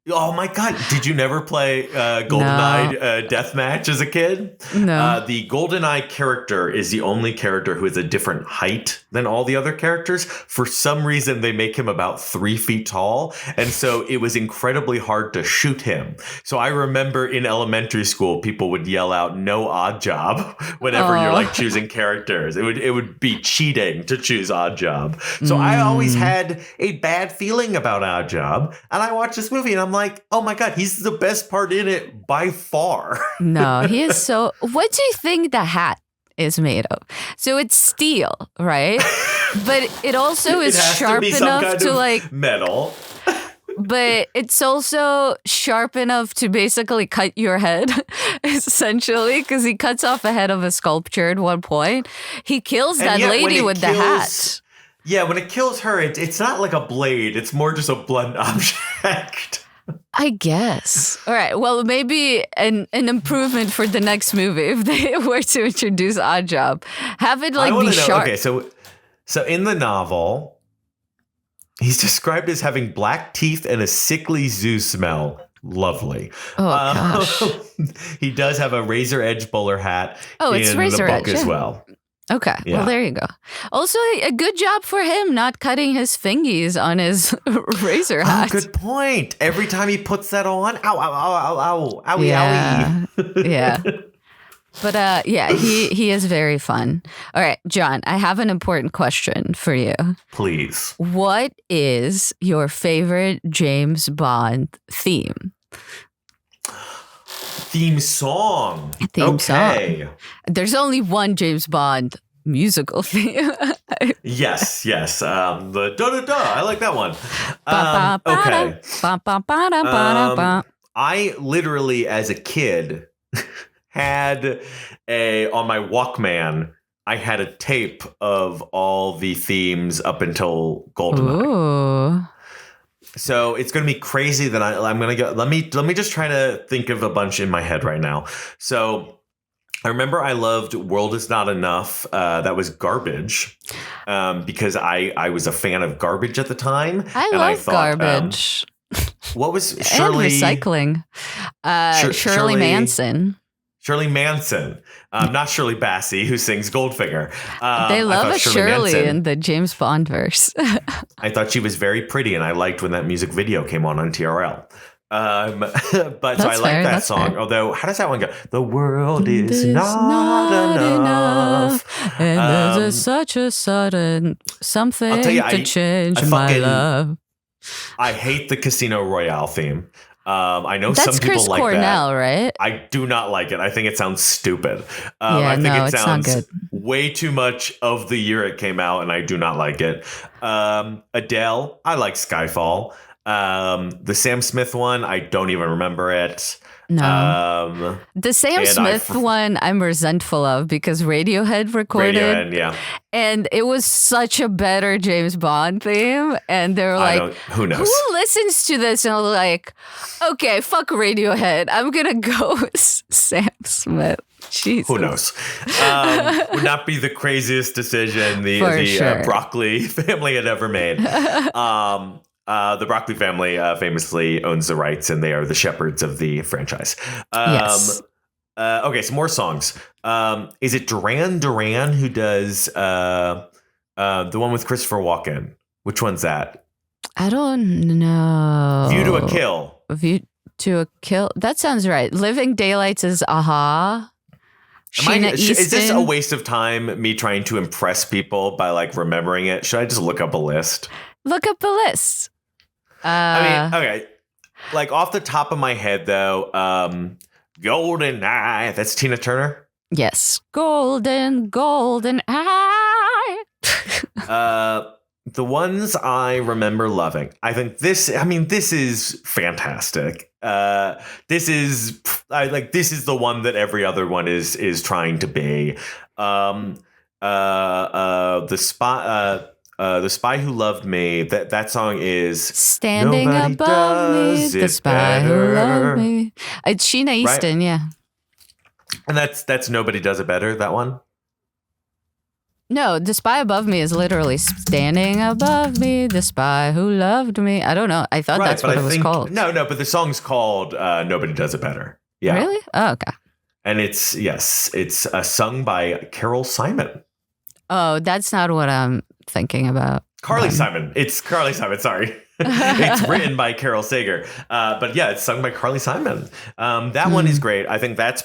Oh, my God. Did you never play GoldenEye Deathmatch as a kid? No. The GoldenEye character is the only character who is a different height than all the other characters. For some reason, they make him about 3 feet tall. And so it was incredibly hard to shoot him. So I remember in elementary school, people would yell out, "No Oddjob," whenever you're choosing characters. It would be cheating to choose Oddjob. So I always had a bad feeling about Oddjob. And I watched this movie and I'm like, oh my God, he's the best part in it by far. No, he is so... What do you think the hat is made of? So it's steel, right? But it also is sharp enough to metal. But it's also sharp enough to basically cut your head, essentially, because he cuts off the head of a sculpture at one point. He kills that lady with the hat. Yeah, when it kills her, it's not like a blade. It's more just a blunt object. I guess. All right. Well, maybe an improvement for the next movie if they were to introduce Oddjob. Have it be sharp. Okay, so in the novel, he's described as having black teeth and a sickly zoo smell. Lovely. Oh, gosh. He does have a razor edge bowler hat it's in razor the book edge, as well. Okay, well, there you go. Also, a good job for him not cutting his fingies on his razor hat. Oh, good point. Every time he puts that on, ow, ow, ow, ow, ow, owie, yeah. owie. Yeah. But he is very fun. All right, John, I have an important question for you. Please. What is your favorite James Bond theme? Theme song. Okay. There's only one James Bond musical theme. Yes. The da-da-da. I like that one. Okay. I literally, as a kid, had on my Walkman, I had a tape of all the themes up until GoldenEye. Ooh. So it's going to be crazy that I'm going to go. Let me just try to think of a bunch in my head right now. So I remember I loved World Is Not Enough. That was Garbage because I was a fan of Garbage at the time. I thought, Garbage. What was Shirley? And recycling. Shirley Manson. Shirley Manson, not Shirley Bassey, who sings Goldfinger. They love a Shirley in the James Bond verse. I thought she was very pretty, and I liked when that music video came on TRL. So I like that song. Fair. Although, how does that one go? The world is not enough. And there's such a sudden something to change my love. I hate the Casino Royale theme. I know That's some people Chris like Cornell, that. right? I do not like it. I think it sounds stupid. Yeah, I think no, it it's not sounds good. way too much of the year it came out, and I do not like it. Adele, I like Skyfall. The Sam Smith one, I don't even remember it. No. The Sam and Smith one I'm resentful of because Radiohead recorded. Radiohead, yeah. And it was such a better James Bond theme. And they were like, who knows? Who listens to this? And I was like, okay, fuck Radiohead. I'm going to go with Sam Smith. Jesus. Who knows? Would not be the craziest decision the sure. Broccoli family had ever made. The Broccoli family famously owns the rights, and they are the shepherds of the franchise. Yes. Okay, some more songs. Is it Duran Duran who does the one with Christopher Walken? Which one's that? I don't know. View to a Kill. View to a Kill. That sounds right. Living Daylights is Aha. Is this a waste of time, me trying to impress people by like remembering it? Should I just look up a list? Look up a list. Okay. Like off the top of my head, though, Golden Eye. That's Tina Turner. Yes, golden eye. The ones I remember loving. I think this is fantastic. This is the one that every other one is trying to be. The Spy Who Loved Me. That song is Standing Above Me. The Spy Who Loved Me. It's Sheena Easton, right? Yeah. And that's Nobody Does It Better. That one. No, The Spy Above Me is literally Standing Above Me, The Spy Who Loved Me. I don't know. I thought that's what it was called. No, but the song's called Nobody Does It Better. Yeah. Really? Oh, okay. And it's sung by Carol Simon. Oh, that's not what I'm thinking about. Carly Simon. It's Carly Simon. Sorry. It's written by Carol Sager. But yeah, it's sung by Carly Simon. That one is great. I think that's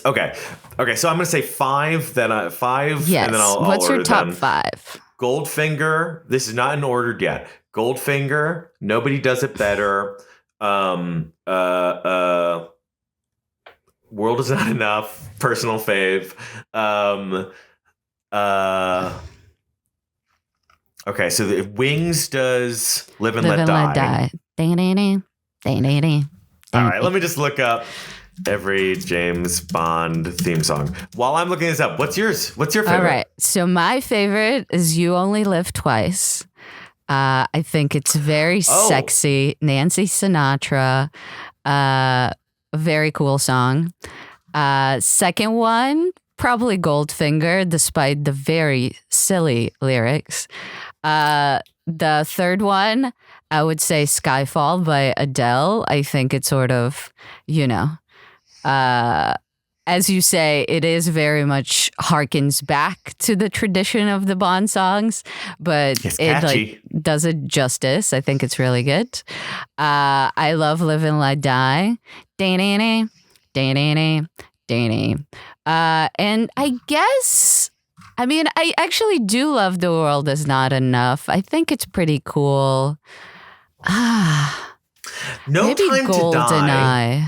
okay. Okay, so I'm going to say 5, then 5, yes. And then I'll What's order your top them. 5? Goldfinger. This is not in order yet. Goldfinger. Nobody Does It Better. World Is Not Enough. Personal fave. Okay, so the Wings does Live and Let Die. All right, let me just look up every James Bond theme song. While I'm looking this up, what's yours? What's your favorite? All right. So my favorite is You Only Live Twice. I think it's very sexy. Nancy Sinatra. Very cool song. Second one, probably Goldfinger, despite the very silly lyrics. The third one, I would say Skyfall by Adele. I think it sort of, as you say, it is very much harkens back to the tradition of the Bond songs, but it does it justice. I think it's really good. I love Live and Let Die. And I guess, I actually do love The World Is Not Enough. I think it's pretty cool. Maybe Time to Die.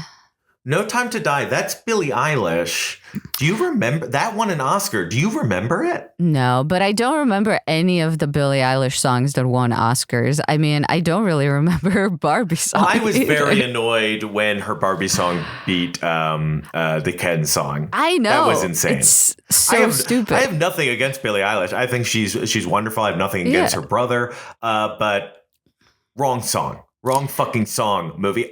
No Time to Die. That's Billie Eilish. Do you remember that won an Oscar? Do you remember it? No, but I don't remember any of the Billie Eilish songs that won Oscars. I don't really remember her Barbie song. I was very annoyed when her Barbie song beat the Ken song. I know. That was insane. It's so stupid. I have nothing against Billie Eilish. I think she's wonderful. I have nothing against her brother. But wrong song. Wrong fucking song, movie.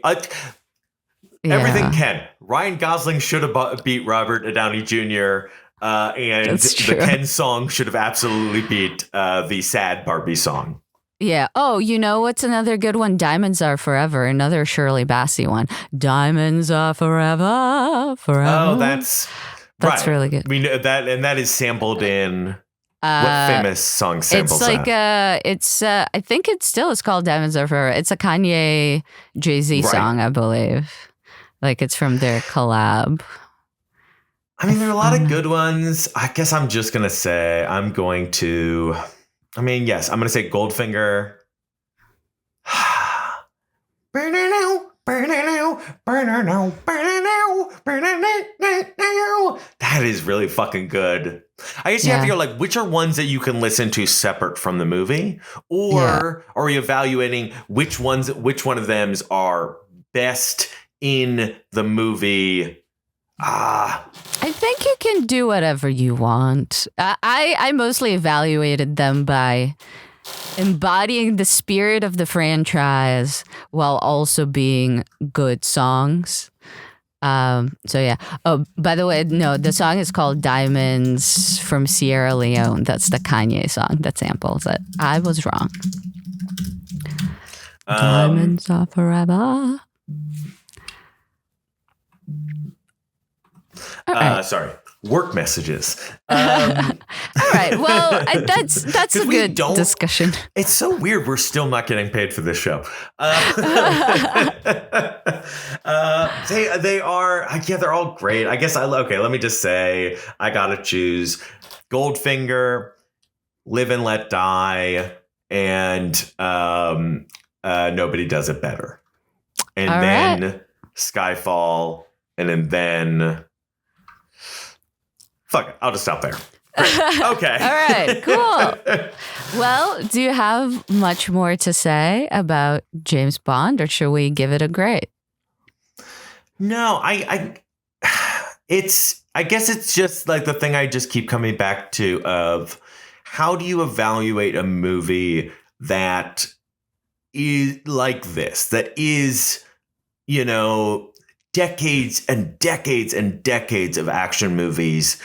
Everything Ken. Ryan Gosling should have beat Robert Downey Jr. And the Ken song should have absolutely beat the sad Barbie song. Yeah. Oh, you know what's another good one? Diamonds Are Forever. Another Shirley Bassey one. Diamonds are forever. Oh, that's right. Really good. We know that, and that is sampled in what famous song samples that? I think it still is called Diamonds Are Forever. It's a Kanye Jay-Z song, I believe. Like it's from their collab. There are a lot of good ones. I guess I'm just going to say yes, I'm going to say Goldfinger. That is really fucking good. I guess you have to go like, which are ones that you can listen to separate from the movie, or are you evaluating which one of them are best in the movie? I think you can do whatever you want. I mostly evaluated them by embodying the spirit of the franchise while also being good songs. So yeah. Oh, by the way, no, the song is called Diamonds from Sierra Leone. That's the Kanye song that samples it. I was wrong. Diamonds are forever. Sorry. Work messages. All right. Well, that's a good discussion. It's so weird. We're still not getting paid for this show. They are. Yeah, they're all great. I guess. Okay. Let me just say, I gotta choose Goldfinger, Live and Let Die, and Nobody Does It Better, and all then right. Skyfall, and then. Fuck it, I'll just stop there. Great. Okay. All right, cool. Well, do you have much more to say about James Bond, or should we give it a grade? No, I guess it's just like the thing I just keep coming back to of how do you evaluate a movie that is like this, that is, decades and decades and decades of action movies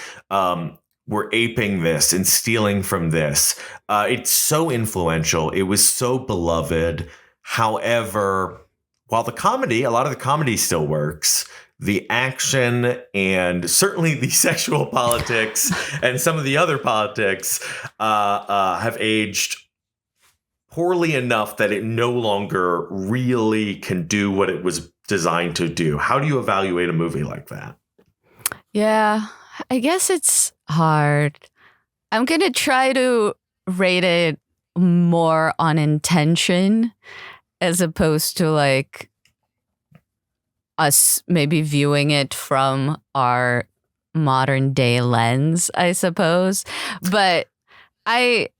were aping this and stealing from this. It's so influential. It was so beloved. However, while a lot of the comedy still works, the action and certainly the sexual politics and some of the other politics have aged poorly enough that it no longer really can do what it was designed to do. How do you evaluate a movie like that? Yeah, I guess it's hard. I'm going to try to rate it more on intention as opposed to like us maybe viewing it from our modern day lens, I suppose. But I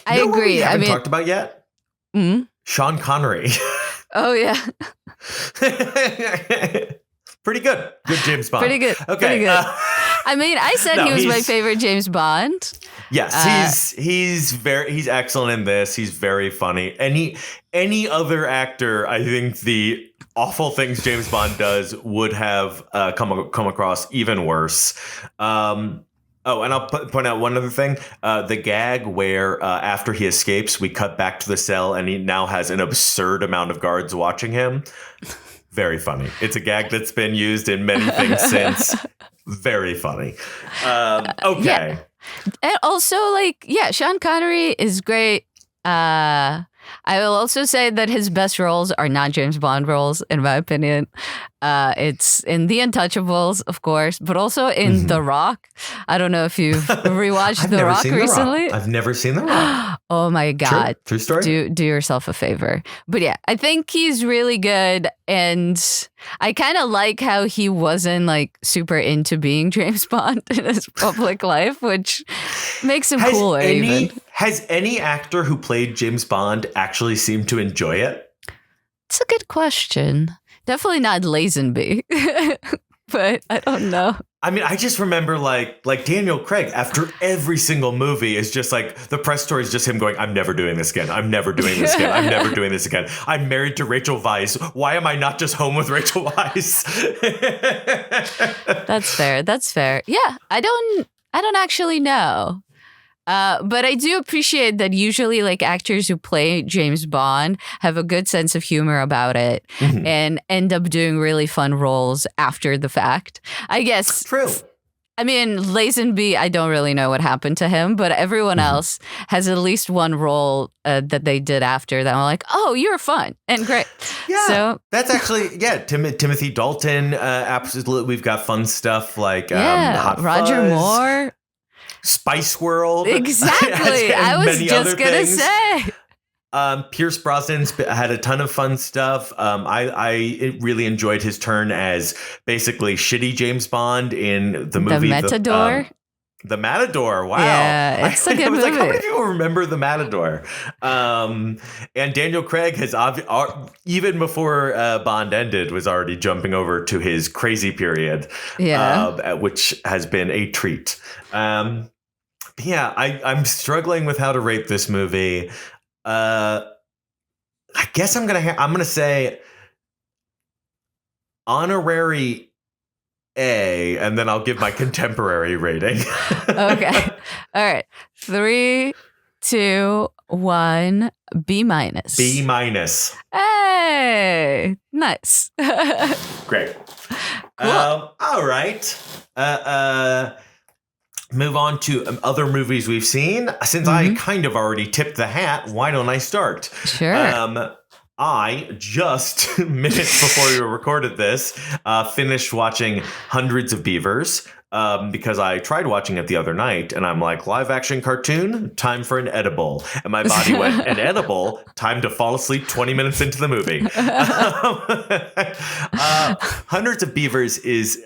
agree. We haven't talked about yet? Sean Connery. Oh, yeah. Pretty good. Good James Bond. Pretty good. Okay. Pretty good. I mean, I said he was my favorite James Bond. Yes, he's excellent in this. He's very funny. Any other actor, I think the awful things James Bond does would have come across even worse. Oh, and I'll point out one other thing. The gag where after he escapes, we cut back to the cell and he now has an absurd amount of guards watching him. Very funny. It's a gag that's been used in many things since. Very funny. Okay. Yeah. And also, Sean Connery is great. I will also say that his best roles are not James Bond roles, in my opinion. It's in The Untouchables, of course, but also in The Rock. I don't know if you've rewatched The Rock recently. I've never seen The Rock. Oh my God. True story. Do yourself a favor. But yeah, I think he's really good. And I kind of like how he wasn't like super into being James Bond in his public life, which makes him cooler even. Has any actor who played James Bond actually seemed to enjoy it? It's a good question. Definitely not Lazenby, but I don't know. I mean, I just remember like Daniel Craig after every single movie is just like the press story is just him going, I'm never doing this again. I'm never doing this again. I'm never doing this again. I'm married to Rachel Weisz. Why am I not just home with Rachel Weisz? That's fair. That's fair. Yeah, I don't actually know. But I do appreciate that usually like actors who play James Bond have a good sense of humor about it and end up doing really fun roles after the fact. I guess. True. I mean, Lazenby, I don't really know what happened to him, but everyone else has at least one role that they did after that. I'm like, oh, you're fun and great. Yeah, so that's actually, Timothy Dalton. Absolutely. We've got fun stuff like Hot Roger Fuzz. Moore. Spice World. Exactly. I was just going to say. Pierce Brosnan's had a ton of fun stuff. I really enjoyed his turn as basically shitty James Bond in the movie Matador. The Matador. Wow. Yeah, it's a good I was movie. like, how many people remember The Matador? And Daniel Craig has, even before Bond ended, was already jumping over to his crazy period, which has been a treat. I'm struggling with how to rate this movie. I guess I'm gonna say honorary A, and then I'll give my contemporary rating. Okay. All right. 3, 2, 1. B-. B-. Hey, nice. Great. Cool. All right. Move on to other movies we've seen. Since I kind of already tipped the hat, why don't I start? Sure. I just minutes before we recorded this finished watching Hundreds of Beavers because I tried watching it the other night and I'm like, live action cartoon, time for an edible. And my body went, an edible, time to fall asleep 20 minutes into the movie. Hundreds of Beavers is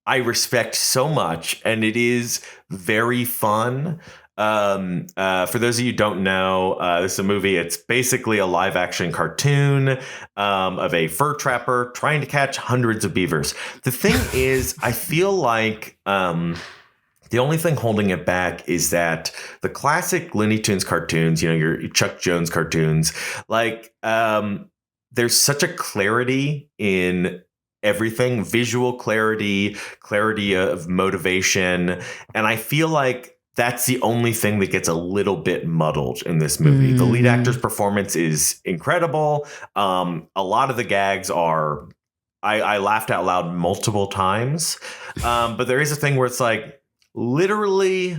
I respect so much, and it is very fun. For those of you who don't know, this is a movie. It's basically a live action cartoon of a fur trapper trying to catch hundreds of beavers. The thing is, I feel like the only thing holding it back is that the classic Looney Tunes cartoons, your Chuck Jones cartoons, like there's such a clarity in everything, visual clarity of motivation. And I feel like that's the only thing that gets a little bit muddled in this movie. The lead actor's performance is incredible. A lot of the gags are, I laughed out loud multiple times. But there is a thing where it's like literally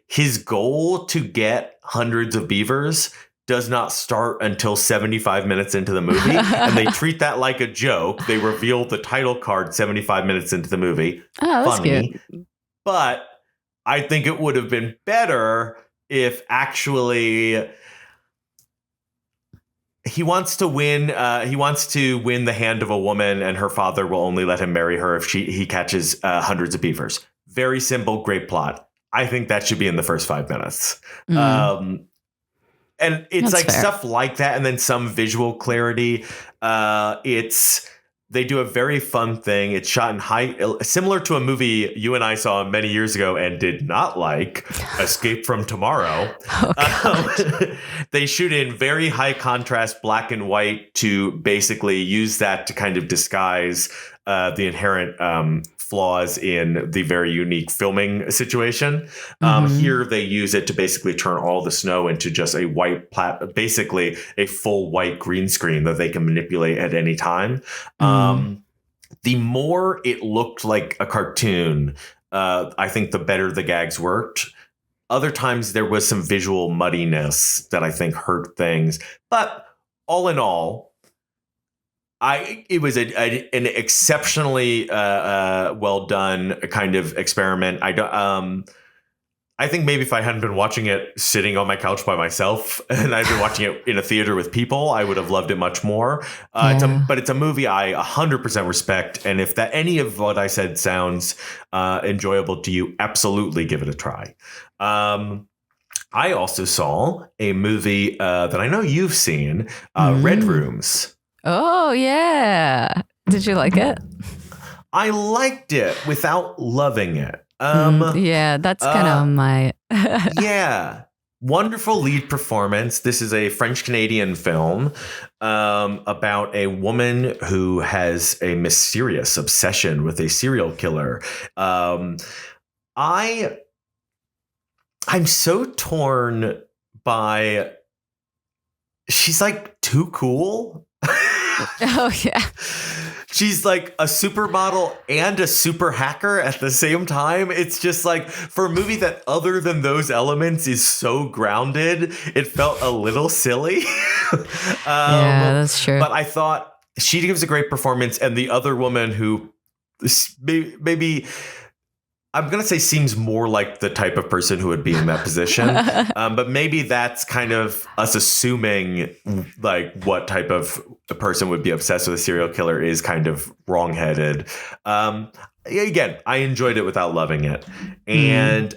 his goal to get hundreds of beavers does not start until 75 minutes into the movie. And they treat that like a joke. They reveal the title card 75 minutes into the movie. Oh, that's funny. Cute. But I think it would have been better if actually he wants to win. He wants to win the hand of a woman, and her father will only let him marry her if he catches hundreds of beavers. Very simple, great plot. I think that should be in the first 5 minutes. And it's That's like fair. stuff like that. And then some visual clarity. They do a very fun thing. It's shot in similar to a movie you and I saw many years ago and did not like, Escape from Tomorrow. They shoot in very high contrast black and white to basically use that to kind of disguise the inherent flaws in the very unique filming situation. Here they use it to basically turn all the snow into just a white basically a full white green screen that they can manipulate at any time. The more it looked like a cartoon, I think the better the gags worked. Other times there was some visual muddiness that I think hurt things. But all in all, it was an exceptionally well done kind of experiment. I think maybe if I hadn't been watching it sitting on my couch by myself and I'd been watching it in a theater with people, I would have loved it much more. But it's a movie I 100% respect. And if any of what I said sounds enjoyable to you, absolutely give it a try. I also saw a movie that I know you've seen, Red Rooms. Oh, yeah. Did you like it? I liked it without loving it. Yeah, that's kind of my... Yeah. Wonderful lead performance. This is a French-Canadian film about a woman who has a mysterious obsession with a serial killer. I'm so torn by... She's like too cool. Oh, yeah. She's like a supermodel and a super hacker at the same time. It's just like, for a movie that other than those elements is so grounded, it felt a little silly. Yeah, that's true. But I thought she gives a great performance. And the other woman who maybe I'm going to say seems more like the type of person who would be in that position. But maybe that's kind of us assuming like what type of a person would be obsessed with a serial killer is kind of wrongheaded. Again, I enjoyed it without loving it. And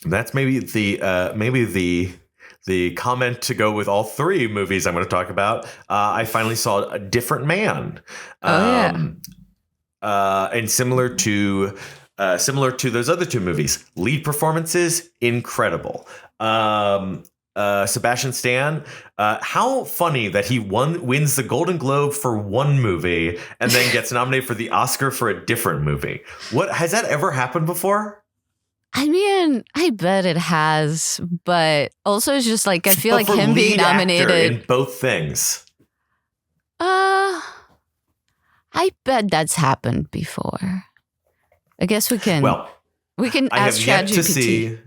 that's maybe the comment to go with all three movies I'm going to talk about. I finally saw A Different Man. And similar to those other two movies, lead performances incredible. Sebastian Stan, how funny that he wins the Golden Globe for one movie and then gets nominated for the Oscar for a different movie. What has that ever happened before? I mean, I bet it has, but also it's just like I feel like him being nominated in both things. I bet that's happened before. I guess we can ask ChatGPT.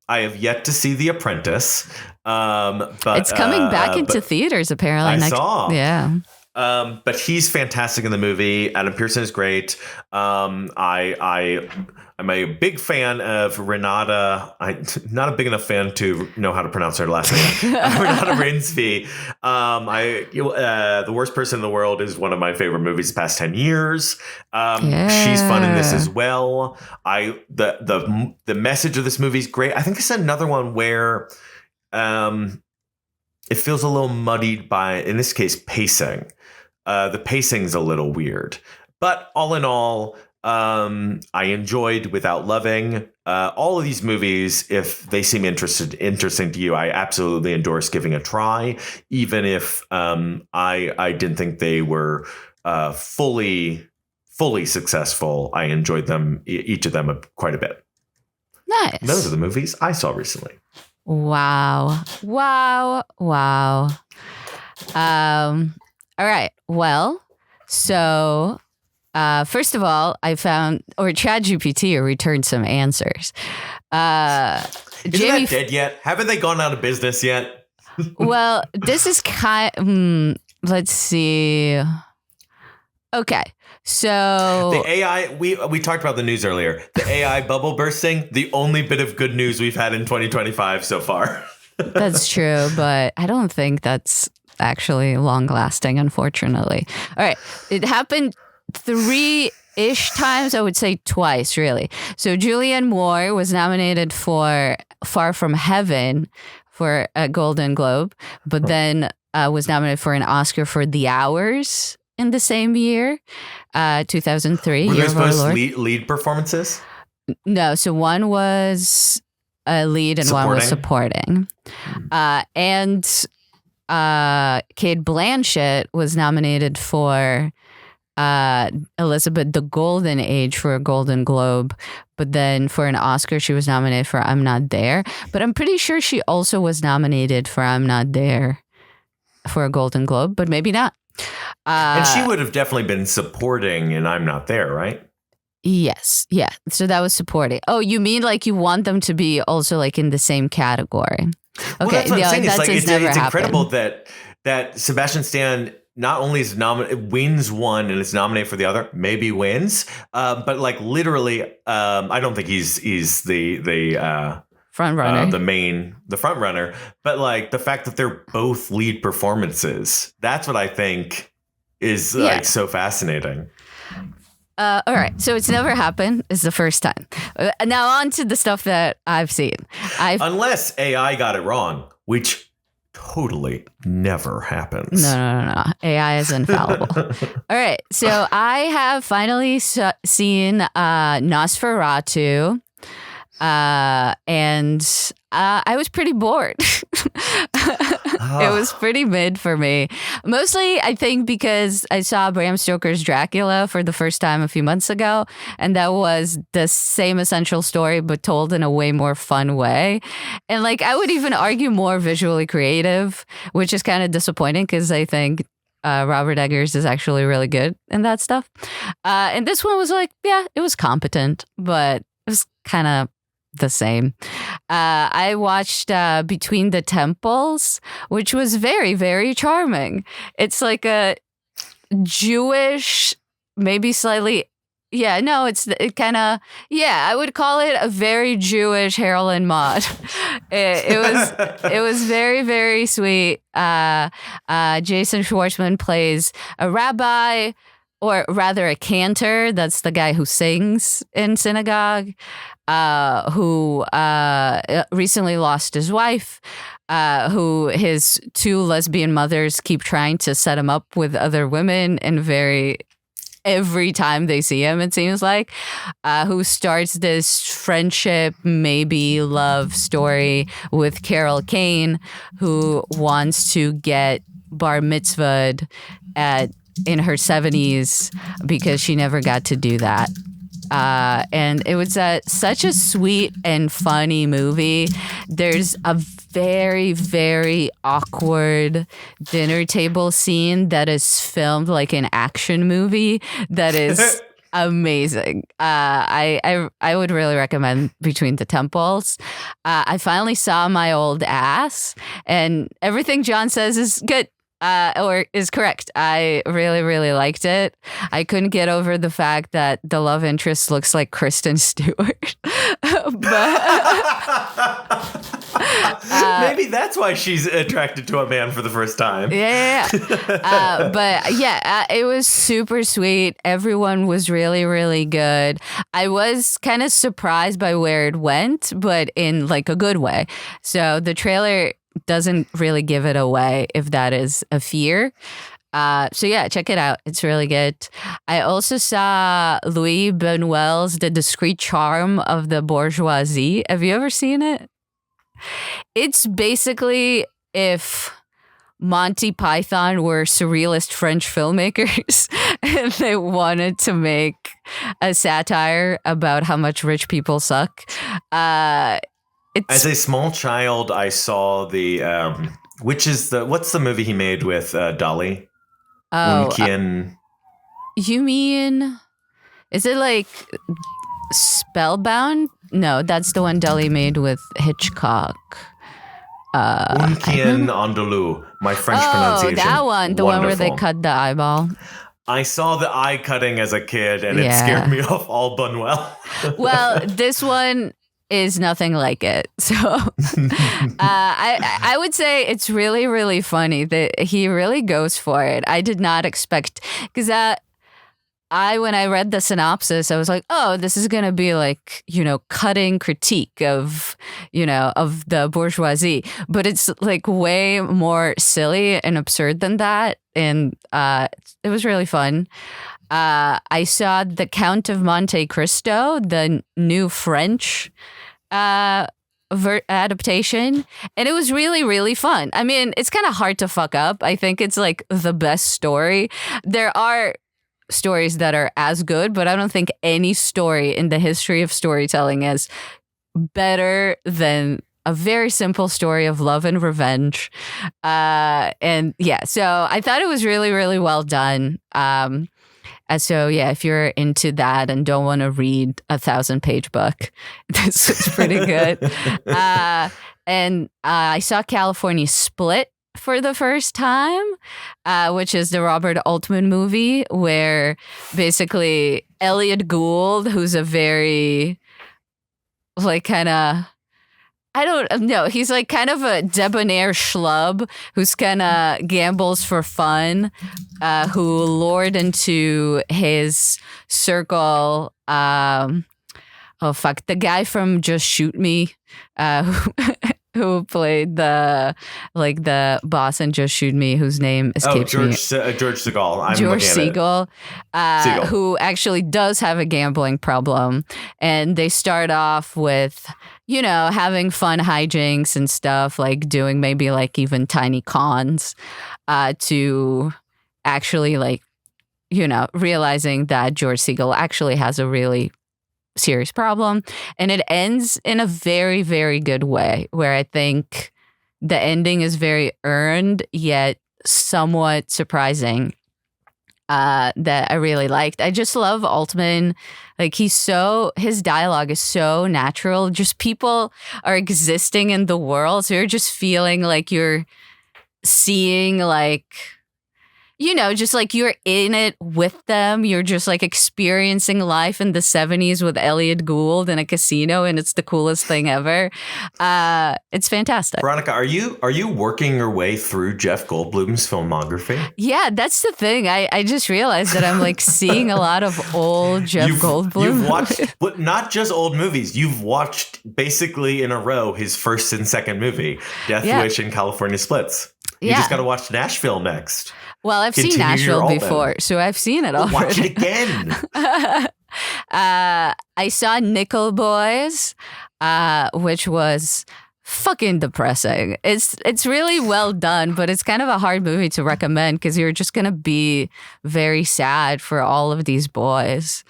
I have yet to see The Apprentice. But it's coming back into theaters apparently. I saw. Yeah. But he's fantastic in the movie. Adam Pearson is great. I'm a big fan of Renata. I'm not a big enough fan to know how to pronounce her last name. Renata Rinsby. The Worst Person in the World is one of my favorite movies the past 10 years. She's fun in this as well. The message of this movie is great. I think it's another one where it feels a little muddied by, in this case, pacing. The pacing's a little weird. But all in all, I enjoyed without loving. All of these movies, if they seem interesting to you, I absolutely endorse giving a try, even if I didn't think they were fully successful. I enjoyed them, each of them, quite a bit. Nice. Those are the movies I saw recently. Wow. All right. Well, so first of all, I found, or ChatGPT returned some answers. Isn't that dead yet? Haven't they gone out of business yet? Well, this is let's see. Okay. So the AI, we talked about the news earlier. The AI bubble bursting, the only bit of good news we've had in 2025 so far. That's true, but I don't think that's actually long lasting, unfortunately. All right. It happened 3-ish times, I would say twice, really. So Julianne Moore was nominated for Far From Heaven for a Golden Globe, but then was nominated for an Oscar for The Hours in the same year, 2003. Were they supposed to lead performances? No, so one was a lead and one was supporting. And Cate Blanchett was nominated for Elizabeth the Golden Age for a Golden Globe, but then for an Oscar she was nominated for I'm Not There. But I'm pretty sure she also was nominated for I'm Not There for a Golden Globe, but maybe not. And she would have definitely been supporting in I'm Not There, right? Yes. Yeah. So that was supporting. Oh, you mean like you want them to be also like in the same category? Okay. Well, that's what I'm saying. It's incredible that Sebastian Stan not only is wins one and is nominated for the other, maybe wins, but like literally, I don't think he's the front runner, the front runner. But like the fact that they're both lead performances, that's what I think is like so fascinating. All right. So it's never happened. It's the first time. Now on to the stuff that I've seen. Unless AI got it wrong, which totally never happens. No. AI is infallible. All right. So I have finally seen Nosferatu. And I was pretty bored. It was pretty mid for me. Mostly, I think, because I saw Bram Stoker's Dracula for the first time a few months ago, and that was the same essential story, but told in a way more fun way. And like, I would even argue more visually creative, which is kind of disappointing because I think Robert Eggers is actually really good in that stuff. And this one was like, yeah, it was competent, but it was kind of the same. I watched Between the Temples, which was very, very charming. It's like a Jewish, maybe slightly Yeah, no, it kind of, yeah, I would call it a very Jewish Harold and Maude. It was very, very sweet. Jason Schwartzman plays a rabbi, or rather a cantor. That's the guy who sings in synagogue, who recently lost his wife, who his two lesbian mothers keep trying to set him up with other women, and every time they see him, it seems like, who starts this friendship, maybe love story with Carol Kane, who wants to get bar mitzvahed in her 70s because she never got to do that. And it was such a sweet and funny movie. There's a very, very awkward dinner table scene that is filmed like an action movie that is amazing. I would really recommend Between the Temples. I finally saw my old ass, and everything John says is good. Or is correct. I really, really liked it. I couldn't get over the fact that the love interest looks like Kristen Stewart. Maybe that's why she's attracted to a man for the first time. Yeah. It was super sweet. Everyone was really, really good. I was kind of surprised by where it went, but in like a good way. So the trailer doesn't really give it away if that is a fear. So yeah, check it out. It's really good. I also saw Louis Buñuel's The Discreet Charm of the Bourgeoisie. Have you ever seen it? It's basically if Monty Python were surrealist French filmmakers and they wanted to make a satire about how much rich people suck. As a small child, I saw the what's the movie he made with Dolly? Oh, Unkian. You mean, is it like Spellbound? No, that's the one Dolly made with Hitchcock. Unkian Andalou. My French pronunciation. Oh, that one, the Wonderful. one where they cut the eyeball. I saw the eye cutting as a kid, and it scared me off all Buñuel. Well, this one is nothing like it. So I would say it's really, really funny that he really goes for it. I did not expect, because when I read the synopsis, I was like, oh, this is going to be like, cutting critique of the bourgeoisie. But it's like way more silly and absurd than that. And it was really fun. I saw The Count of Monte Cristo, the new French adaptation, and it was really, really fun. I mean, it's kind of hard to fuck up. I think it's like the best story. There are stories that are as good, but I don't think any story in the history of storytelling is better than a very simple story of love and revenge. So I thought it was really, really well done. So yeah, if you're into that and don't want to read a 1,000-page book, this is pretty good. And I saw California Split for the first time, which is the Robert Altman movie, where basically Elliot Gould, who's a very I don't know. He's like kind of a debonair schlub who's kind of gambles for fun, who lured into his circle. The guy from Just Shoot Me, who played the boss in Just Shoot Me, whose name escapes me. George Segal. George Segal, who actually does have a gambling problem. And they start off with, having fun hijinks and stuff, like doing maybe like even tiny cons, to actually realizing that George Segal actually has a really serious problem. And it ends in a very, very good way, where I think the ending is very earned yet somewhat surprising, that I really liked. I just love Altman. Like, his dialogue is so natural. Just people are existing in the world, so you're just feeling like you're seeing just like you're in it with them. You're just like experiencing life in the 70s with Elliot Gould in a casino, and it's the coolest thing ever. It's fantastic. Veronica, are you working your way through Jeff Goldblum's filmography? Yeah, that's the thing. I just realized that I'm like seeing a lot of old Jeff Goldblum. You've watched, but not just old movies. You've watched basically in a row his first and second movie, Death Wish and California Splits. You just got to watch Nashville next. Well, I've seen Nashville before, so I've seen it already. Watch it again. I saw Nickel Boys, which was fucking depressing. It's really well done, but it's kind of a hard movie to recommend because you're just going to be very sad for all of these boys.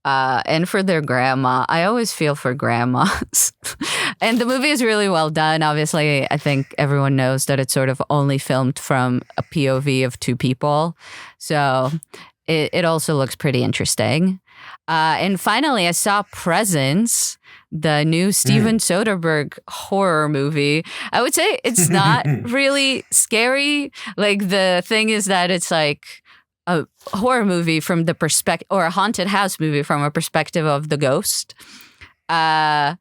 And for their grandma. I always feel for grandmas. And the movie is really well done. Obviously, I think everyone knows that it's sort of only filmed from a POV of two people. So it also looks pretty interesting. And finally, I saw Presence, the new Steven Soderbergh horror movie. I would say it's not really scary. Like, the thing is that it's like a horror movie from the perspective, or a haunted house movie from a perspective of the ghost. And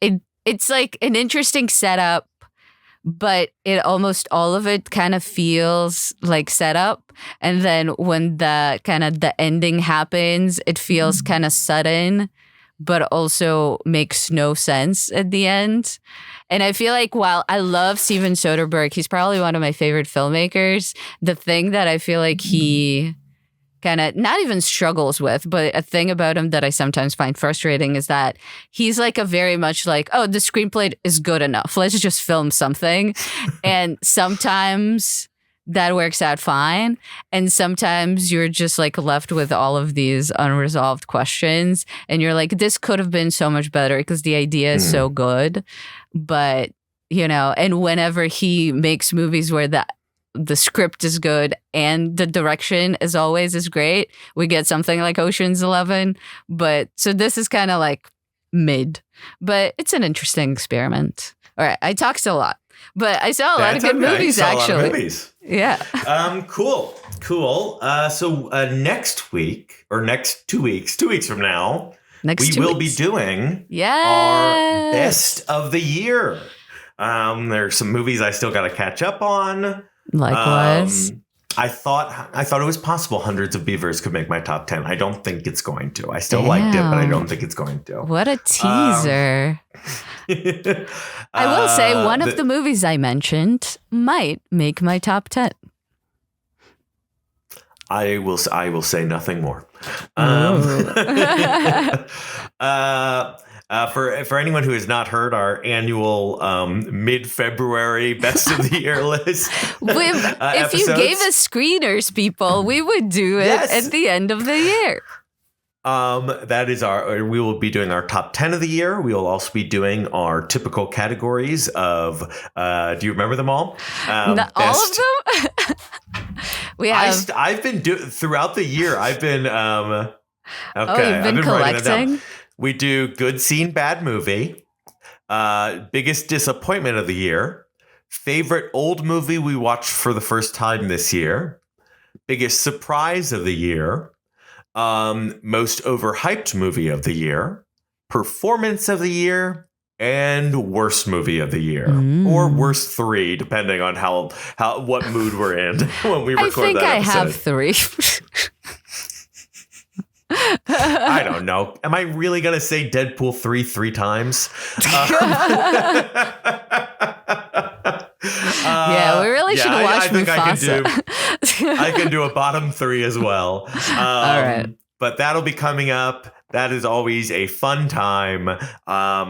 it's like an interesting setup, but it almost all of it kind of feels like setup. And then when the ending happens, it feels kind of sudden, but also makes no sense at the end. And I feel like while I love Steven Soderbergh, he's probably one of my favorite filmmakers. The thing that I feel like he kind of not even struggles with, but a thing about him that I sometimes find frustrating is that he's like a very much like, oh, the screenplay is good enough. Let's just film something. And sometimes that works out fine. And sometimes you're just like left with all of these unresolved questions. And you're like, this could have been so much better because the idea is so good. But, and whenever he makes movies where the script is good and the direction as always is great, we get something like Ocean's 11. But so this is kind of like mid, but it's an interesting experiment. All right. I talked a lot. But I saw a lot of good movies, actually. A lot of movies. Yeah. Cool. So next week, or next 2 weeks, 2 weeks from now, we will be doing our best of the year. There's some movies I still got to catch up on. Likewise. I thought it was possible Hundreds of Beavers could make my top 10. I don't think it's going to. I still liked it, but I don't think it's going to. What a teaser. I will say one of the movies I mentioned might make my top 10. I will say nothing more. For anyone who has not heard our annual mid-February best of the year list, if you gave us screeners, people, we would do it at the end of the year. That is we will be doing our top 10 of the year. We will also be doing our typical categories of, do you remember them all? All of them? I've been throughout the year. I've been, you've been collecting? We do good scene, bad movie, biggest disappointment of the year, favorite old movie we watched for the first time this year, biggest surprise of the year, most overhyped movie of the year, performance of the year, and worst movie of the year, or worst three, depending on what mood we're in when we record that episode. I have three. I don't know. Am I really going to say Deadpool 3 times? Yeah, we really should watch Mufasa. I can do a bottom 3 as well. All right. But that'll be coming up. That is always a fun time.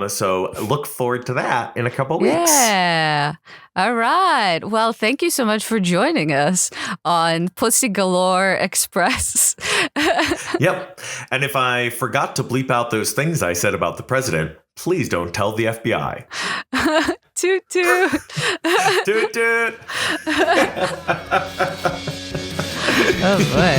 So look forward to that in a couple weeks. Yeah. All right. Well, thank you so much for joining us on Pussy Galore Express. Yep. And if I forgot to bleep out those things I said about the president, please don't tell the FBI. Toot toot. Toot toot. Oh boy.